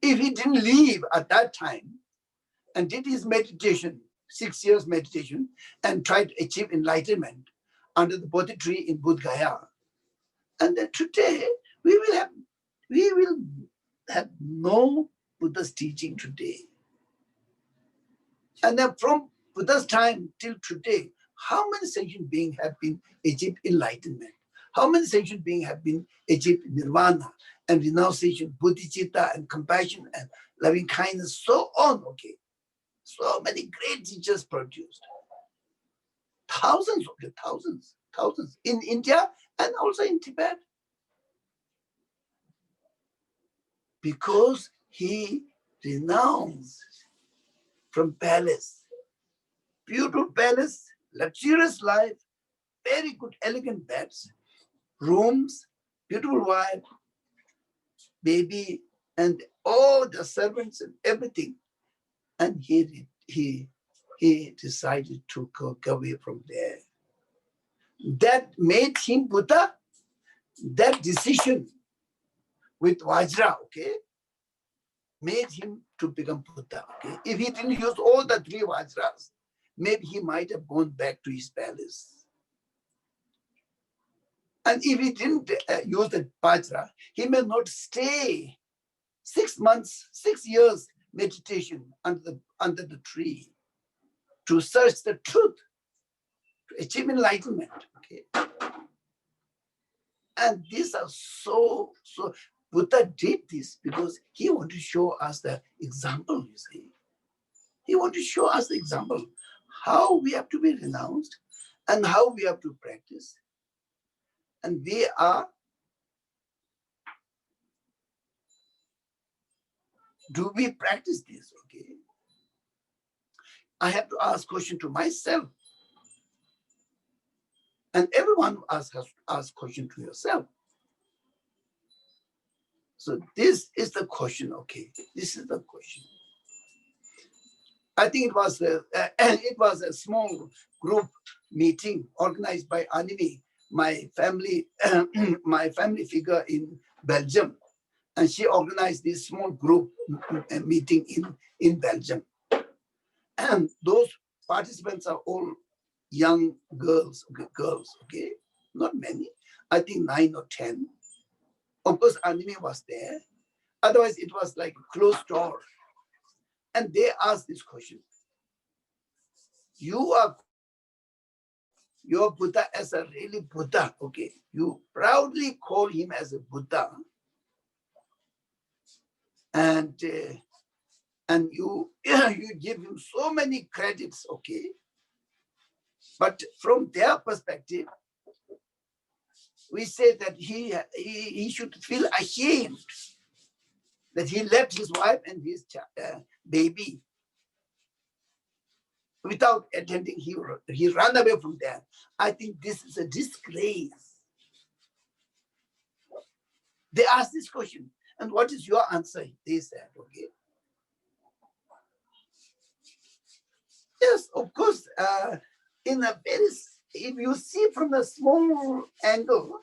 If he didn't leave at that time and did his meditation, 6 years meditation, and tried to achieve enlightenment under the Bodhi tree in Bodh Gaya, and then today we will have no Buddha's teaching today. And then from Buddha's time till today, how many sentient beings have been achieved enlightenment? How many sentient beings have been achieved nirvana and renunciation, bodhicitta and compassion and loving kindness, so on, okay? So many great teachers produced. Thousands, okay, thousands in India and also in Tibet. Because he renounced from palace, beautiful palace, luxurious life, very good, elegant beds, rooms, beautiful wife, baby, and all the servants and everything. And he decided to go away from there. That made him Buddha. That decision with Vajra, okay, made him to become Buddha. Okay? If he didn't use all the 3 Vajras, maybe he might have gone back to his palace. And if he didn't use the Vajra, he may not stay 6 months, 6 years meditation under the tree to search the truth, to achieve enlightenment. Okay? And these are so Buddha did this because he wanted to show us the example, you see. He wanted to show us the example, how we have to be renounced and how we have to practice. And do we practice this? Okay. I have to ask question to myself. And everyone has to ask question to yourself. So this is the question, okay? This is the question. I think it was a small group meeting organized by Animi, my family figure in Belgium, and she organized this small group meeting in Belgium. And those participants are all young girls, okay, not many. I think 9 or 10. Of course, Anime was there. Otherwise, it was like a closed door. And they asked this question. you are your Buddha as a really Buddha, okay? You proudly call him as a Buddha, and you you give him so many credits, okay? But from their perspective, we say that he should feel ashamed that he left his wife and his baby without attending. He ran away from there. I think this is a disgrace. They asked this question, and what is your answer? They said, okay. Yes, of course, in a very, if you see from a small angle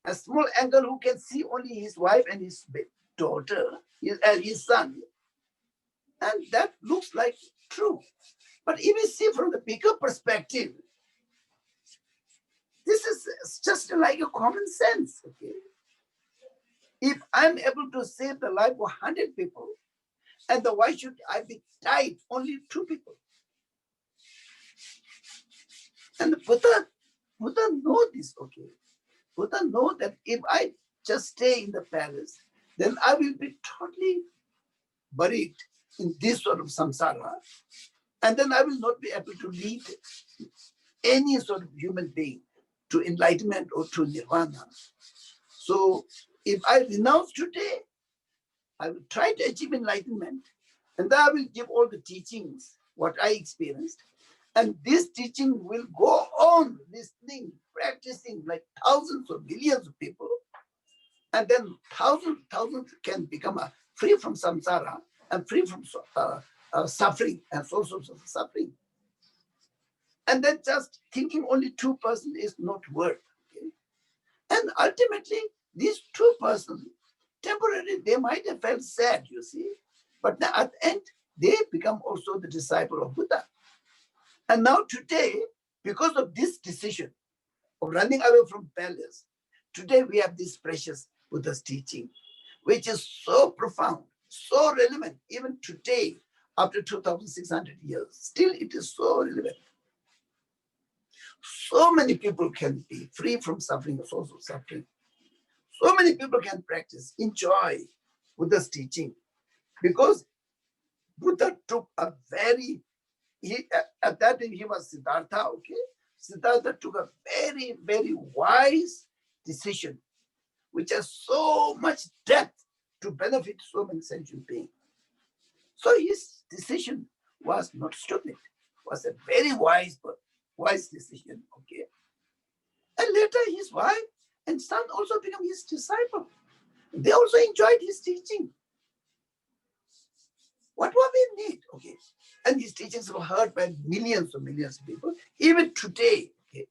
who can see only his wife and his daughter, his son, and that looks like true. But if you see from the bigger perspective, this is just like a common sense, okay? If I'm able to save the life of 100 people, and why should I be died only 2 people? And Buddha know this, okay? Buddha know that if I just stay in the palace, then I will be totally buried in this sort of samsara, and then I will not be able to lead any sort of human being to enlightenment or to nirvana. So if I renounce today, I will try to achieve enlightenment, and then I will give all the teachings, what I experienced. And this teaching will go on listening, practicing like thousands or millions of people. And then thousands can become free from samsara and free from suffering and sources of suffering. And then just thinking only 2 persons is not worth. Okay? And ultimately, these 2 persons, temporarily, they might have felt sad, you see. But at the end, they become also the disciple of Buddha. And now today, because of this decision of running away from palace, today we have this precious Buddha's teaching, which is so profound, so relevant, even today, after 2,600 years, still it is so relevant. So many people can be free from suffering, source of suffering. So many people can practice, enjoy Buddha's teaching, because Buddha took a very, at that time he was Siddhartha, okay? Siddhartha took a very, very wise decision, which has so much depth to benefit so many sentient beings. So his decision was not stupid, was a very wise decision, okay? And later his wife and son also become his disciple. They also enjoyed his teaching. What more we need, okay? And his teachings were heard by millions of people, even today, okay?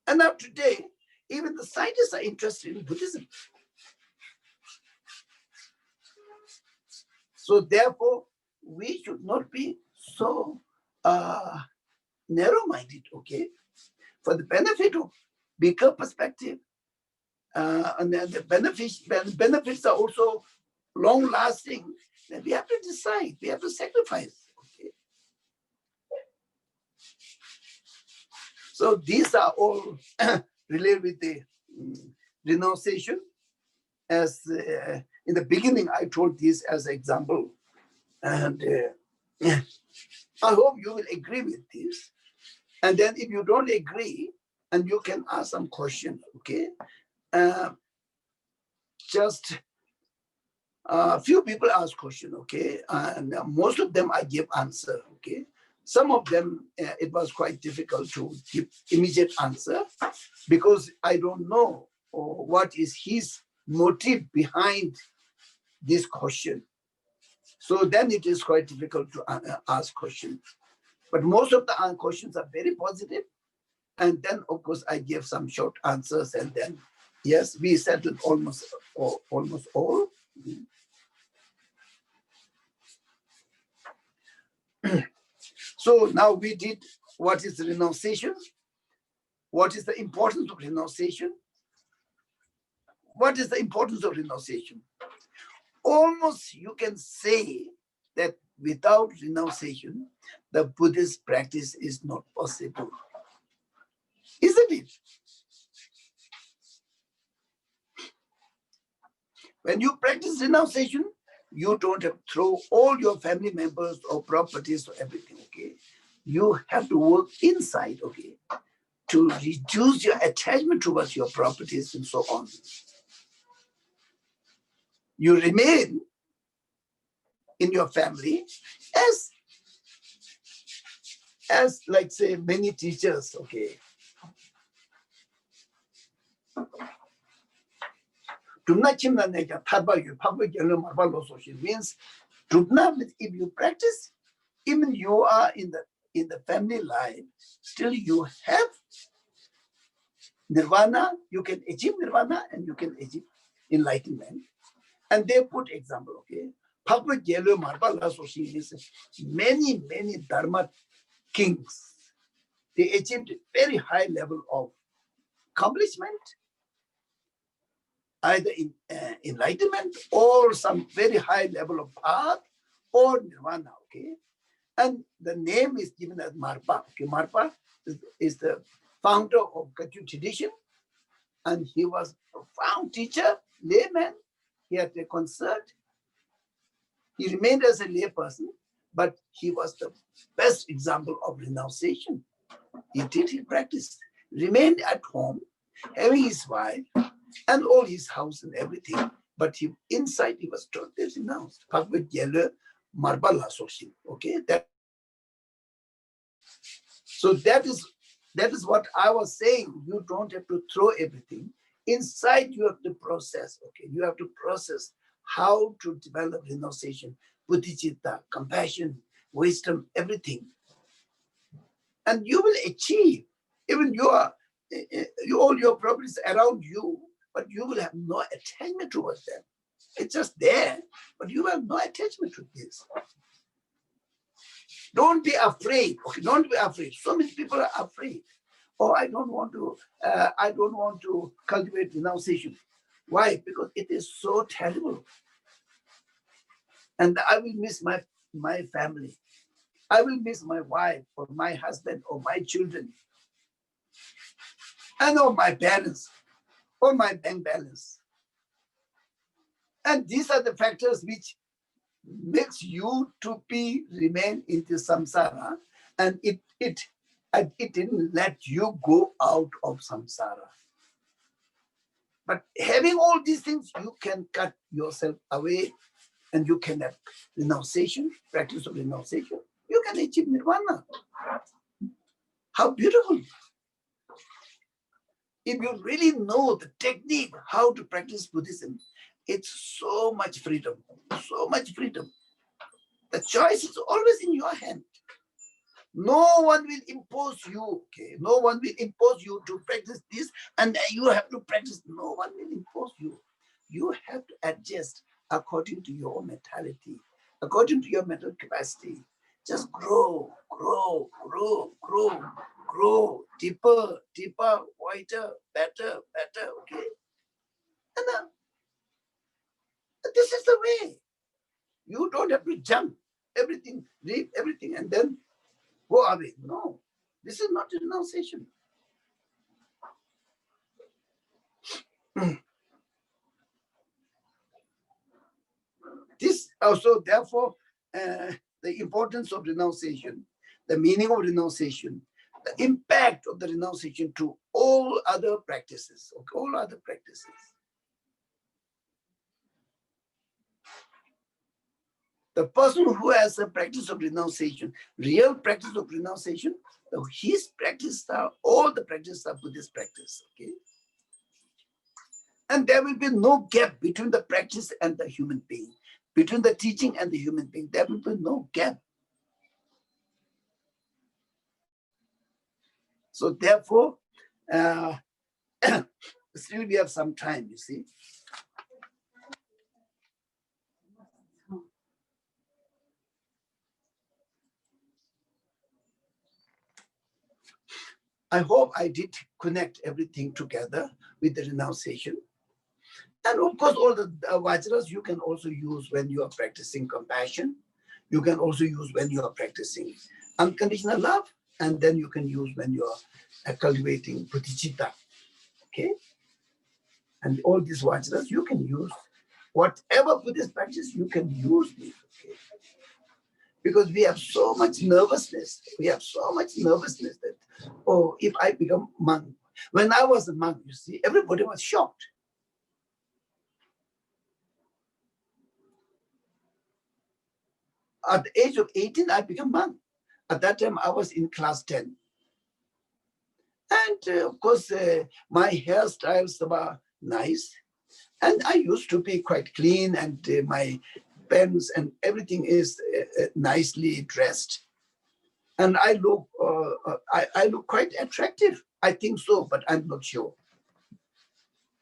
And now today, even the scientists are interested in Buddhism. So therefore, we should not be so narrow-minded, okay? For the benefit of bigger perspective, and then the benefits are also long-lasting, then we have to decide, we have to sacrifice, okay? So these are all related with the renunciation. As in the beginning, I told this as an example, and I hope you will agree with this. And then if you don't agree, and you can ask some question, okay? Just a few people ask question, okay? And most of them I give answer, okay? Some of them, it was quite difficult to give immediate answer because I don't know what is his motive behind this question. So then it is quite difficult to ask questions. But most of the questions are very positive. And then, of course, I give some short answers, and then, yes, we settled almost all. So now we did what is renunciation, what is the importance of renunciation. What is the importance of renunciation? Almost you can say that without renunciation, the Buddhist practice is not possible. Isn't it? When you practice renunciation, you don't have to throw all your family members or properties or everything, okay? You have to work inside, okay, to reduce your attachment towards your properties and so on. You remain in your family as like say many teachers, okay. Means if you practice, even you are in the family life, still you have nirvana, you can achieve nirvana and you can achieve enlightenment. And they put example, okay. Many dharma kings, they achieved very high level of accomplishment, either in enlightenment or some very high level of path or nirvana, okay. And the name is given as Marpa. Okay, Marpa is the founder of Kagyu tradition, and he was a profound teacher, layman. He had a concert. He remained as a layperson, but he was the best example of renunciation. He did his practice, remained at home, having his wife and all his house and everything, but inside he was totally renounced. Okay, so that is what I was saying. You don't have to throw everything. Inside you have to process, okay? You have to process how to develop renunciation, bodhicitta, compassion, wisdom, everything. And you will achieve, even all your problems around you, but you will have no attachment towards them. It's just there, but you have no attachment to this. Don't be afraid. Okay, don't be afraid. So many people are afraid. Oh, I don't want to cultivate renunciation. Why? Because it is so terrible. And I will miss my family. I will miss my wife or my husband or my children. And or my parents or my bank balance. And these are the factors which makes you to remain in the samsara, and it didn't let you go out of samsara. But having all these things, you can cut yourself away, and you can have renunciation, practice of renunciation. You can achieve nirvana. How beautiful! If you really know the technique, how to practice Buddhism, it's so much freedom, so much freedom. The choice is always in your hand. No one will impose you, okay? No one will impose you to practice this, and you have to practice. No one will impose you. You have to adjust according to your mentality, according to your mental capacity. Just grow, grow, grow, grow, grow, deeper, deeper, wider, better, better, okay? And this is the way. You don't have to jump everything, leave everything, and then go away. No, this is not renunciation. This also, therefore, the importance of renunciation, the meaning of renunciation, the impact of the renunciation to all other practices, okay, all other practices. The person who has a practice of renunciation, real practice of renunciation, his practice are all the practices are Buddhist practice, okay? And there will be no gap between the practice and the human being, between the teaching and the human being. There will be no gap. So therefore, still we have some time, you see. I hope I did connect everything together with the renunciation. And of course, all the vajras you can also use when you are practicing compassion. you can also use when you are practicing unconditional love, and then you can use when you are cultivating bodhicitta. Okay? And all these vacharas, you can use whatever Buddhist practice, you can use these. Okay? Because we have so much nervousness. We have so much nervousness that, oh, if I become monk. When I was a monk, you see, everybody was shocked. At the age of 18, I became monk. At that time, I was in class 10. And of course, my hairstyles were nice. And I used to be quite clean, and my pens and everything is nicely dressed. And I look quite attractive. I think so, but I'm not sure.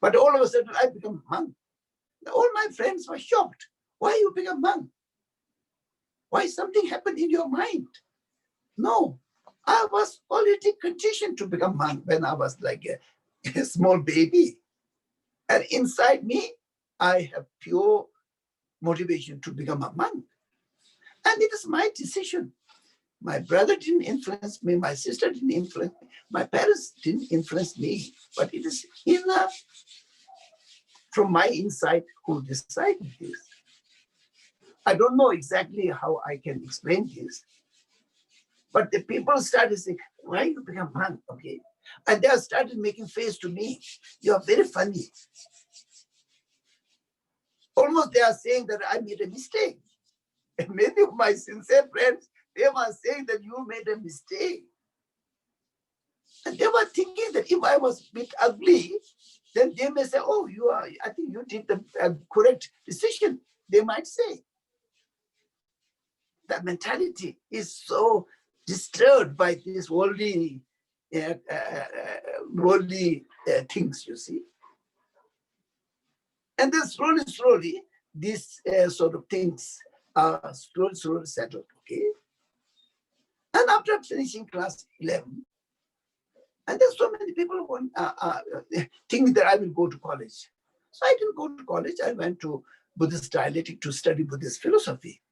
But all of a sudden, I become monk. All my friends were shocked. Why you become monk? Why something happened in your mind? No, I was already conditioned to become monk when I was like a small baby. And inside me, I have pure motivation to become a monk. And it is my decision. My brother didn't influence me. My sister didn't influence me. My parents didn't influence me. But it is enough from my inside who decided this. I don't know exactly how I can explain this. But the people started saying, why you become monk? Okay. And they started making face to me. You are very funny. Almost they are saying that I made a mistake. And many of my sincere friends, they were saying that you made a mistake. And they were thinking that if I was a bit ugly, then they may say, oh, I think you did the correct decision. They might say. That mentality is so disturbed by these worldly things, you see. And then slowly, these sort of things are slowly settled, okay? And after finishing class 11, and there's so many people who think that I will go to college. So I didn't go to college. I went to Buddhist dialectic to study Buddhist philosophy.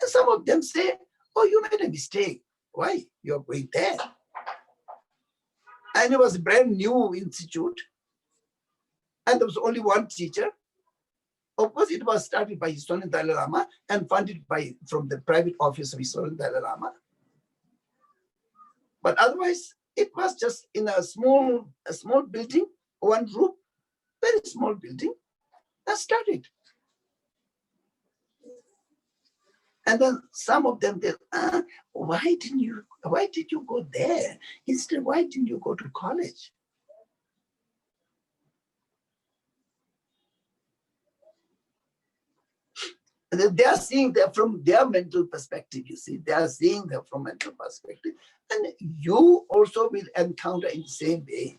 And some of them say, oh, you made a mistake. Why? You're going there. And it was a brand new institute. And there was only one teacher. Of course, it was started by His Holiness Dalai Lama and funded from the private office of His Holiness Dalai Lama. But otherwise, it was just in a small building, one room, very small building. That started. And then some of them, why did you go there? Instead, why didn't you go to college? And they are seeing that from their mental perspective, you see, they are seeing that from mental perspective. And you also will encounter in the same way.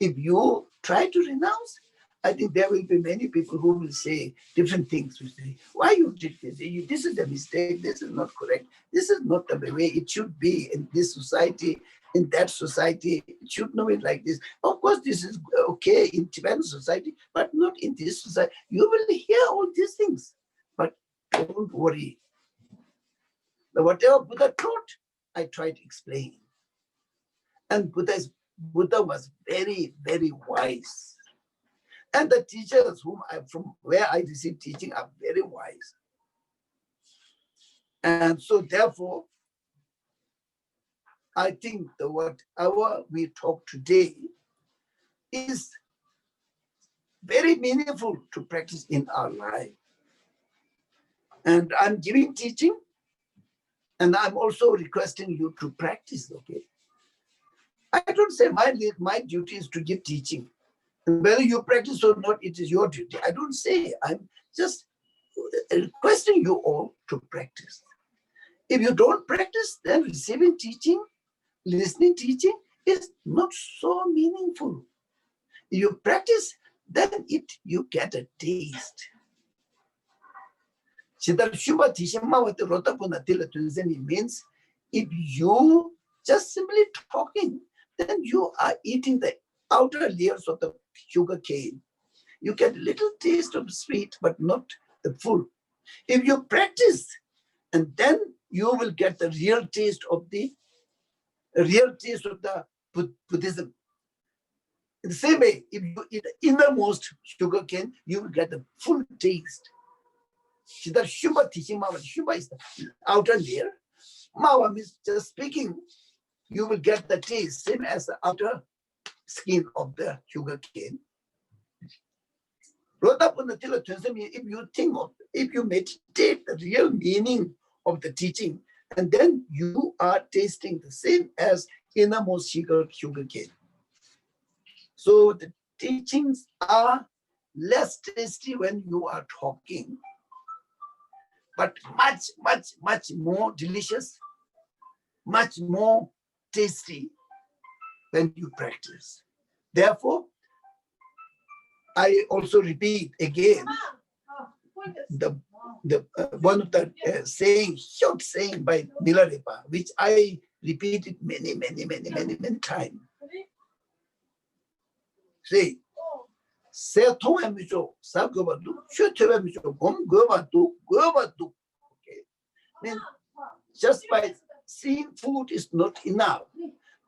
If you try to renounce, I think there will be many people who will say different things. Will say, why you did this? This is a mistake. This is not correct. This is not the way it should be in this society, in that society. It should not be like this. Of course, this is okay in Tibetan society, but not in this society. You will hear all these things, but don't worry. Whatever Buddha taught, I try to explain. And Buddha was very, very wise. And the teachers from where I received teaching are very wise. And so therefore, I think that whatever we talk today is very meaningful to practice in our life. And I'm giving teaching, and I'm also requesting you to practice, okay? I don't say my duty is to give teaching. Whether you practice or not, it is your duty. I don't say. I'm just requesting you all to practice. If you don't practice, then receiving teaching, listening teaching is not so meaningful. If you practice, then you get a taste. Means if you just simply talking, then you are eating the outer layers of the sugar cane. You get a little taste of sweet, but not the full. If you practice, And then you will get the real taste of the Buddhism. In the same way, if you eat the innermost sugar cane, you will get the full taste. See, the Shubha teaching, Mama, Shubha is the outer layer. Mama means just speaking, you will get the taste, same as the outer skin of the sugar cane. If you think of, if you meditate the real meaning of the teaching, and then you are tasting the same as innermost sugar cane. So the teachings are less tasty when you are talking, but much, much, much more delicious, much more tasty when you practice. Therefore, I also repeat again the one of the short saying by Milarepa, which I repeated many times. Say, okay. Mean, just by seeing food is not enough.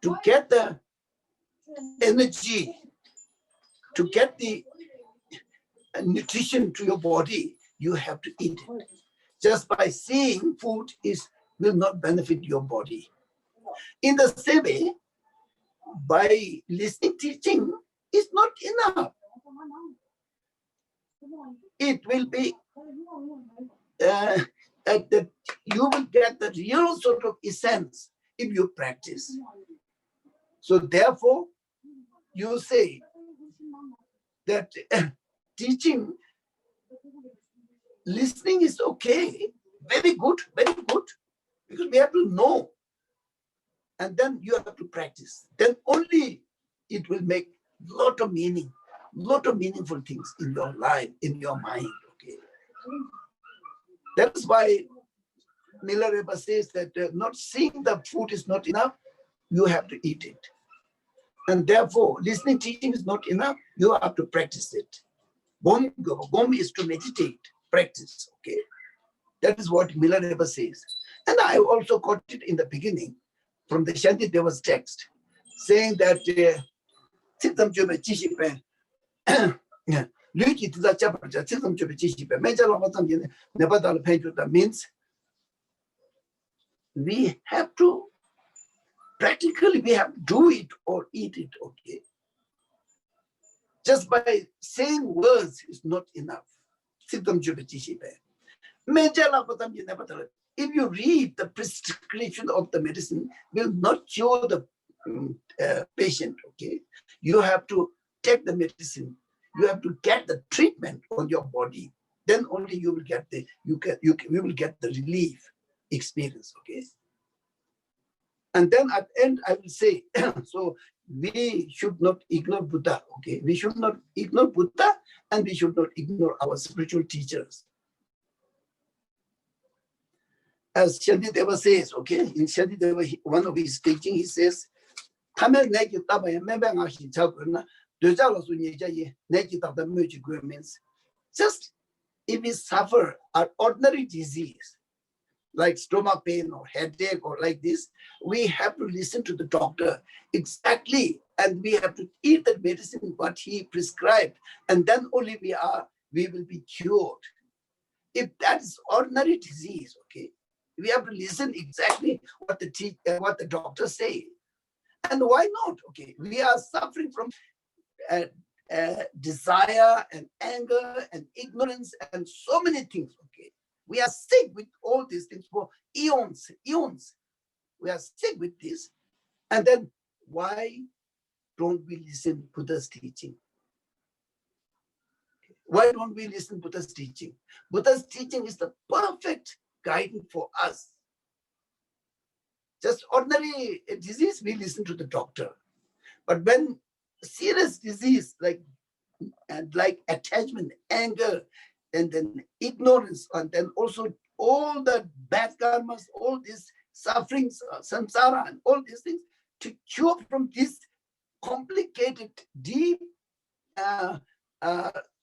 To get the energy, to get the nutrition to your body, you have to eat it. Just by seeing food will not benefit your body. In the same way, by listening teaching is not enough. It will be you will get the real sort of essence if you practice. So therefore, you say that teaching, listening is okay, very good, because we have to know. And then you have to practice. Then only it will make lot of meaning, lot of meaningful things in your life, in your mind. Okay. That's why Milarepa says that not seeing the food is not enough, you have to eat it. And therefore, listening teaching is not enough, you have to practice it. Gom is to meditate, practice, okay? That is what Milarepa says. And I also quoted in the beginning from the Shantideva's text, saying that means we have to, practically we have to do it or eat it, okay? Just by saying words is not enough. If you read the prescription of the medicine, will not cure the patient, okay? You have to take the medicine. You have to get the treatment on your body. Then only you will get the you will get the relief experience, okay? And then at the end, I will say, so we should not ignore Buddha, okay? We should not ignore Buddha, and we should not ignore our spiritual teachers. As Shantideva says, okay, in Shantideva, one of his teaching, he says, means just if we suffer an ordinary disease, like stomach pain or headache or like this, we have to listen to the doctor exactly, and we have to eat the medicine what he prescribed, and then only we will be cured. If that is ordinary disease, okay, we have to listen exactly what the doctors say. And why not? Okay, we are suffering from desire and anger and ignorance and so many things. Okay, we are sick with all these things for eons. We are sick with this, and then why don't we listen to Buddha's teaching? Why don't we listen to Buddha's teaching? Buddha's teaching is the perfect guidance for us. Just ordinary disease, we listen to the doctor. But when serious disease like attachment, anger, and then ignorance, and then also all the bad karmas, all these sufferings, samsara, and all these things, to cure from this complicated, deep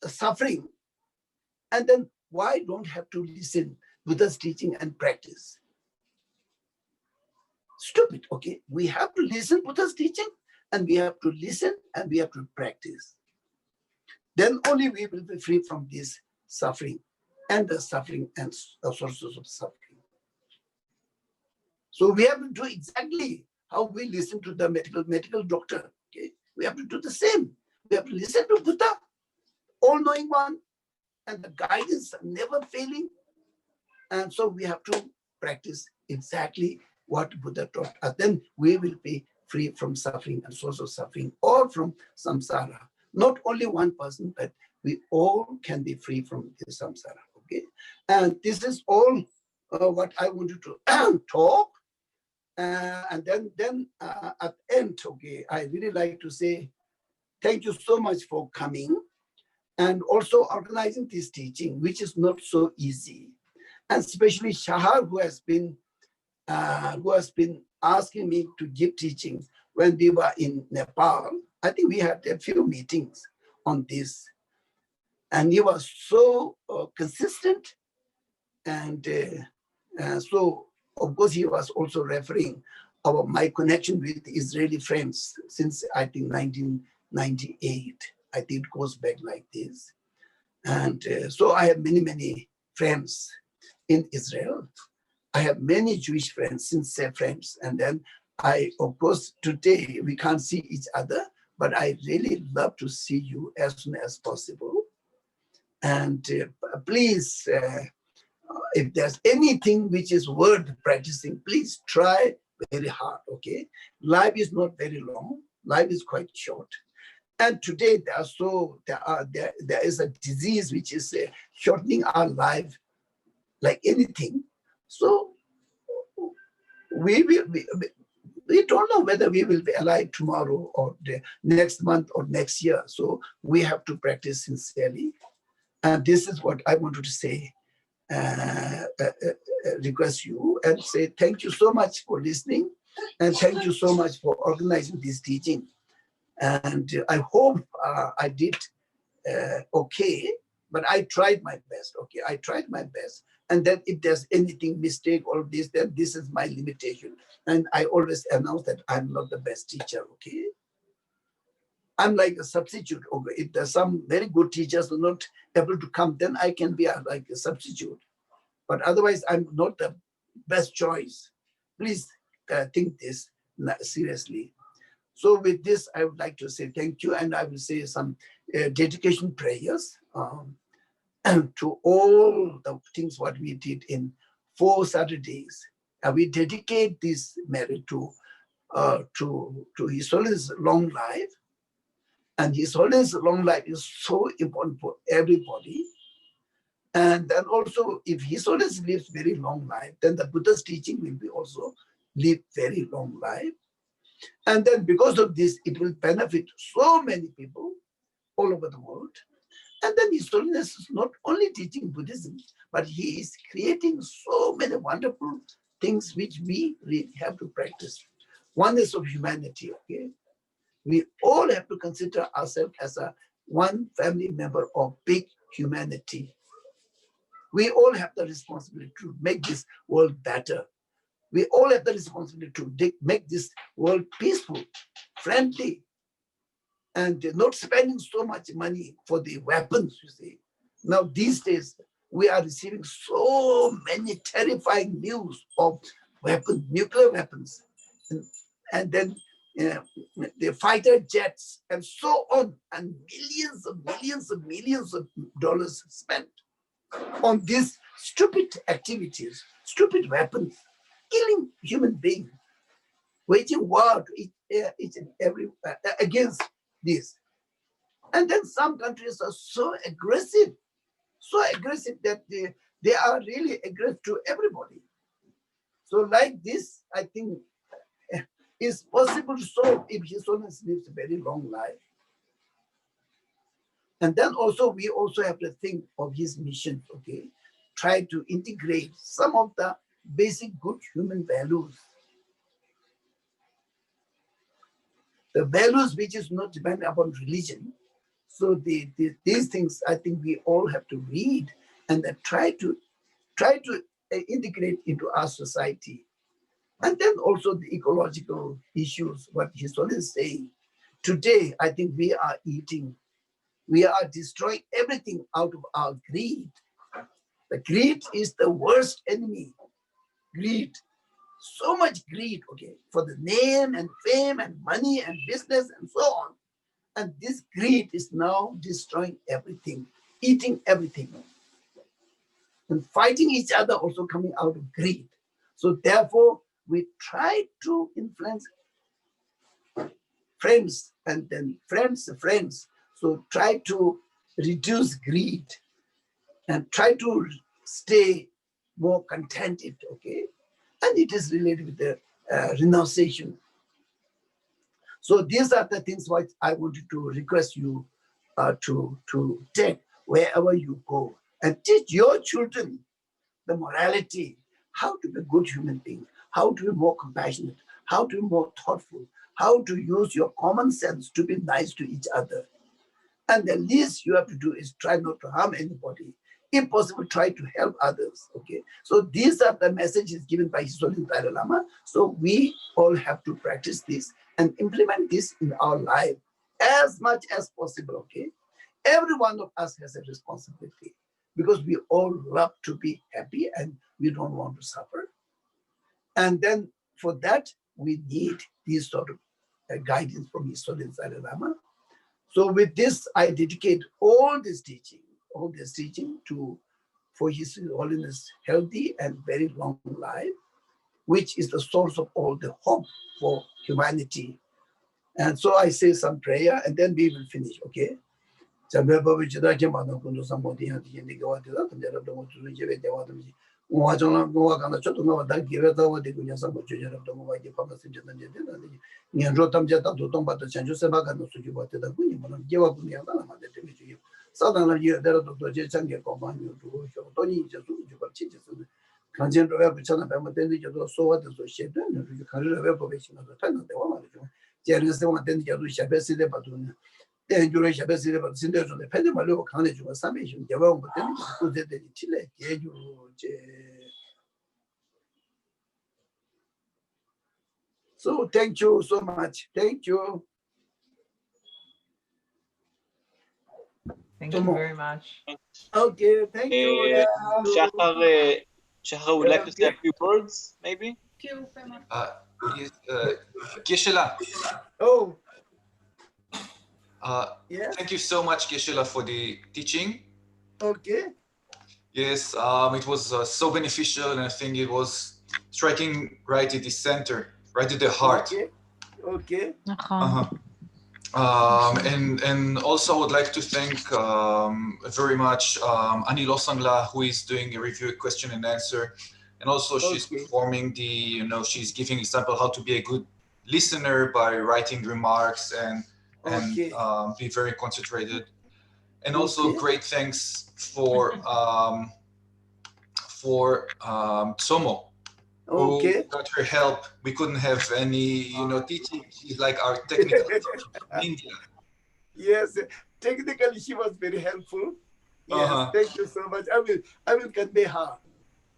suffering. And then why don't have to listen Buddha's teaching and practice. Stupid, okay? We have to listen Buddha's teaching, and we have to listen and we have to practice. Then only we will be free from this suffering and the suffering and sources of suffering. So we have to do exactly how we listen to the medical doctor. Okay, we have to do the same. We have to listen to Buddha, all-knowing one, and the guidance never failing. And so we have to practice exactly what Buddha taught us. Then we will be free from suffering and source of suffering, or from samsara. Not only one person, but we all can be free from the samsara. Okay, and this is all what I wanted to talk. And then at the end, okay, I really like to say thank you so much for coming and also organizing this teaching, which is not so easy. And especially Shahar, who has been asking me to give teachings when we were in Nepal. I think we had a few meetings on this, and he was so consistent, and so of course he was also referring about my connection with Israeli friends since I think 1998. I think it goes back like this, and so I have many friends in Israel. I have many Jewish friends, sincere friends. And then of course, today we can't see each other, but I really love to see you as soon as possible. And please, if there's anything which is worth practicing, please try very hard, okay? Life is not very long. Life is quite short. And today there is a disease which is shortening our life like anything. So we don't know whether we will be alive tomorrow or the next month or next year. So we have to practice sincerely. And this is what I wanted to say, request you and say thank you so much for listening. And thank you so much for organizing this teaching. And I hope I did okay, but I tried my best, okay? I tried my best. And then if there's anything mistake or this, then this is my limitation. And I always announce that I'm not the best teacher, okay? I'm like a substitute. Okay? If there's some very good teachers who are not able to come, then I can be like a substitute. But otherwise, I'm not the best choice. Please think this seriously. So with this, I would like to say thank you. And I will say some dedication prayers. To all the things what we did in 4 Saturdays. We dedicate this merit to His Holiness long life. And His Holiness long life is so important for everybody. And then also, if His Holiness lives very long life, then the Buddha's teaching will be also live very long life. And then because of this, it will benefit so many people all over the world. And then His Holiness is not only teaching Buddhism, but He is creating so many wonderful things which we really have to practice. Oneness of humanity, okay? We all have to consider ourselves as one family member of big humanity. We all have the responsibility to make this world better. We all have the responsibility to make this world peaceful, friendly, and not spending so much money for the weapons, you see. Now, these days, we are receiving so many terrifying news of weapons, nuclear weapons, and then the fighter jets and so on, and millions of dollars spent on these stupid activities, stupid weapons, killing human beings, waging war each and every against this. And then some countries are so aggressive that they are really aggressive to everybody. So like this, I think is possible to solve if His Holiness lives a very long life. And then also, we also have to think of his mission, okay? Try to integrate some of the basic good human values. The values which is not dependent upon religion. So these things, I think we all have to read and then try to integrate into our society. And then also the ecological issues, what His Holiness is saying. Today, I think we are destroying everything out of our greed. The greed is the worst enemy. Greed. So much greed, okay, for the name and fame and money and business and so on. And this greed is now destroying everything, eating everything, and fighting each other also coming out of greed. So therefore, we try to influence friends and then friends. So try to reduce greed and try to stay more contented, okay? And it is related with the renunciation. So these are the things what I wanted to request you to take wherever you go and teach your children the morality, how to be a good human being, how to be more compassionate, how to be more thoughtful, how to use your common sense to be nice to each other. And the least you have to do is try not to harm anybody. If possible, try to help others. Okay. So these are the messages given by His Holiness Dalai Lama. So we all have to practice this and implement this in our life as much as possible. Okay. Every one of us has a responsibility because we all love to be happy and we don't want to suffer. And then for that, we need this sort of guidance from His Holiness Dalai Lama. So with this, I dedicate all this teaching for His Holiness healthy and very long life, which is the source of all the hope for humanity. And so I say some prayer and then we will finish, okay? So thank you so much. Thank you. Thank you very much. Okay, thank you. Shahar would like to say a few words, maybe? Yes, Geshe. Oh, yes. Thank you so much, Geshe, for the teaching. Okay. Yes, it was so beneficial, and I think it was striking right at the center, right at the heart. Okay. And also I would like to thank very much Annie Losangla, who is doing a review question and answer, and also she's performing she's giving example how to be a good listener by writing remarks and be very concentrated. And also great thanks for Tsomo, who got her help. We couldn't have any, teaching. She's like our technical in India. Yes, technically she was very helpful. Yes, thank you so much. I will convey her.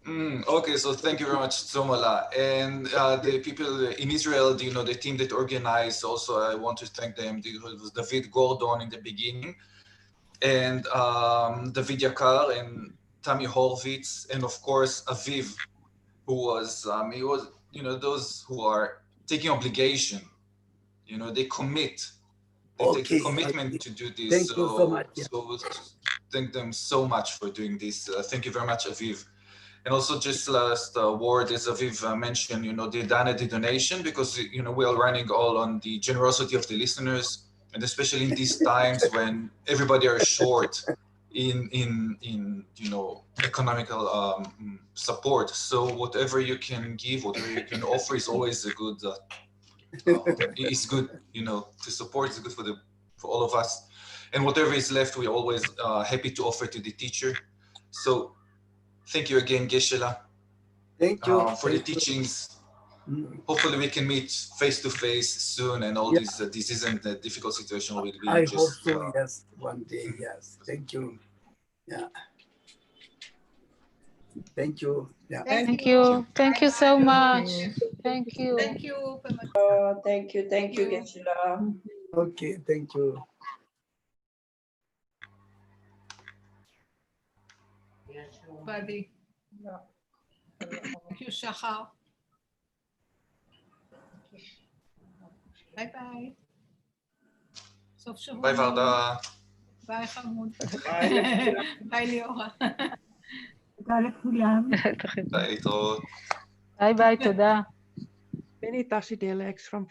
Okay, so thank you very much, Tsomola. And the people in Israel, the team that organized, also I want to thank them. It was David Gordon in the beginning, and David Yakar and Tammy Horvitz, and of course Aviv, who was he was those who are taking obligation, they commit, they take a commitment to do this. Thank you so much. So thank them so much for doing this. Thank you very much, Aviv. And also just last word, as Aviv mentioned, the donation, because we are running all on the generosity of the listeners, and especially in these times when everybody are short in economical support. So whatever you can give, whatever you can offer is always a good. It's good, to support. It's good for all of us. And whatever is left, we're always happy to offer to the teacher. So thank you again, Geshe. Thank you for the teachings. Hopefully we can meet face to face soon, and all these diseases and the difficult situation will be. I hope so. Yes, one day. Yes, thank you. Yeah. Thank you. Yeah. Thank you. Thank you so much. Thank you. Thank you. Thank you. Thank you, Geshe. Okay, thank you. Buddy. Thank you, Shahar. ביי ביי. סוף שבוע. ביי ורדה. ביי חמוד. ביי לכולם. ביי ליאורה. תודה לכולם. להתראות. ביי ביי, תודה. Many Tashi dialects from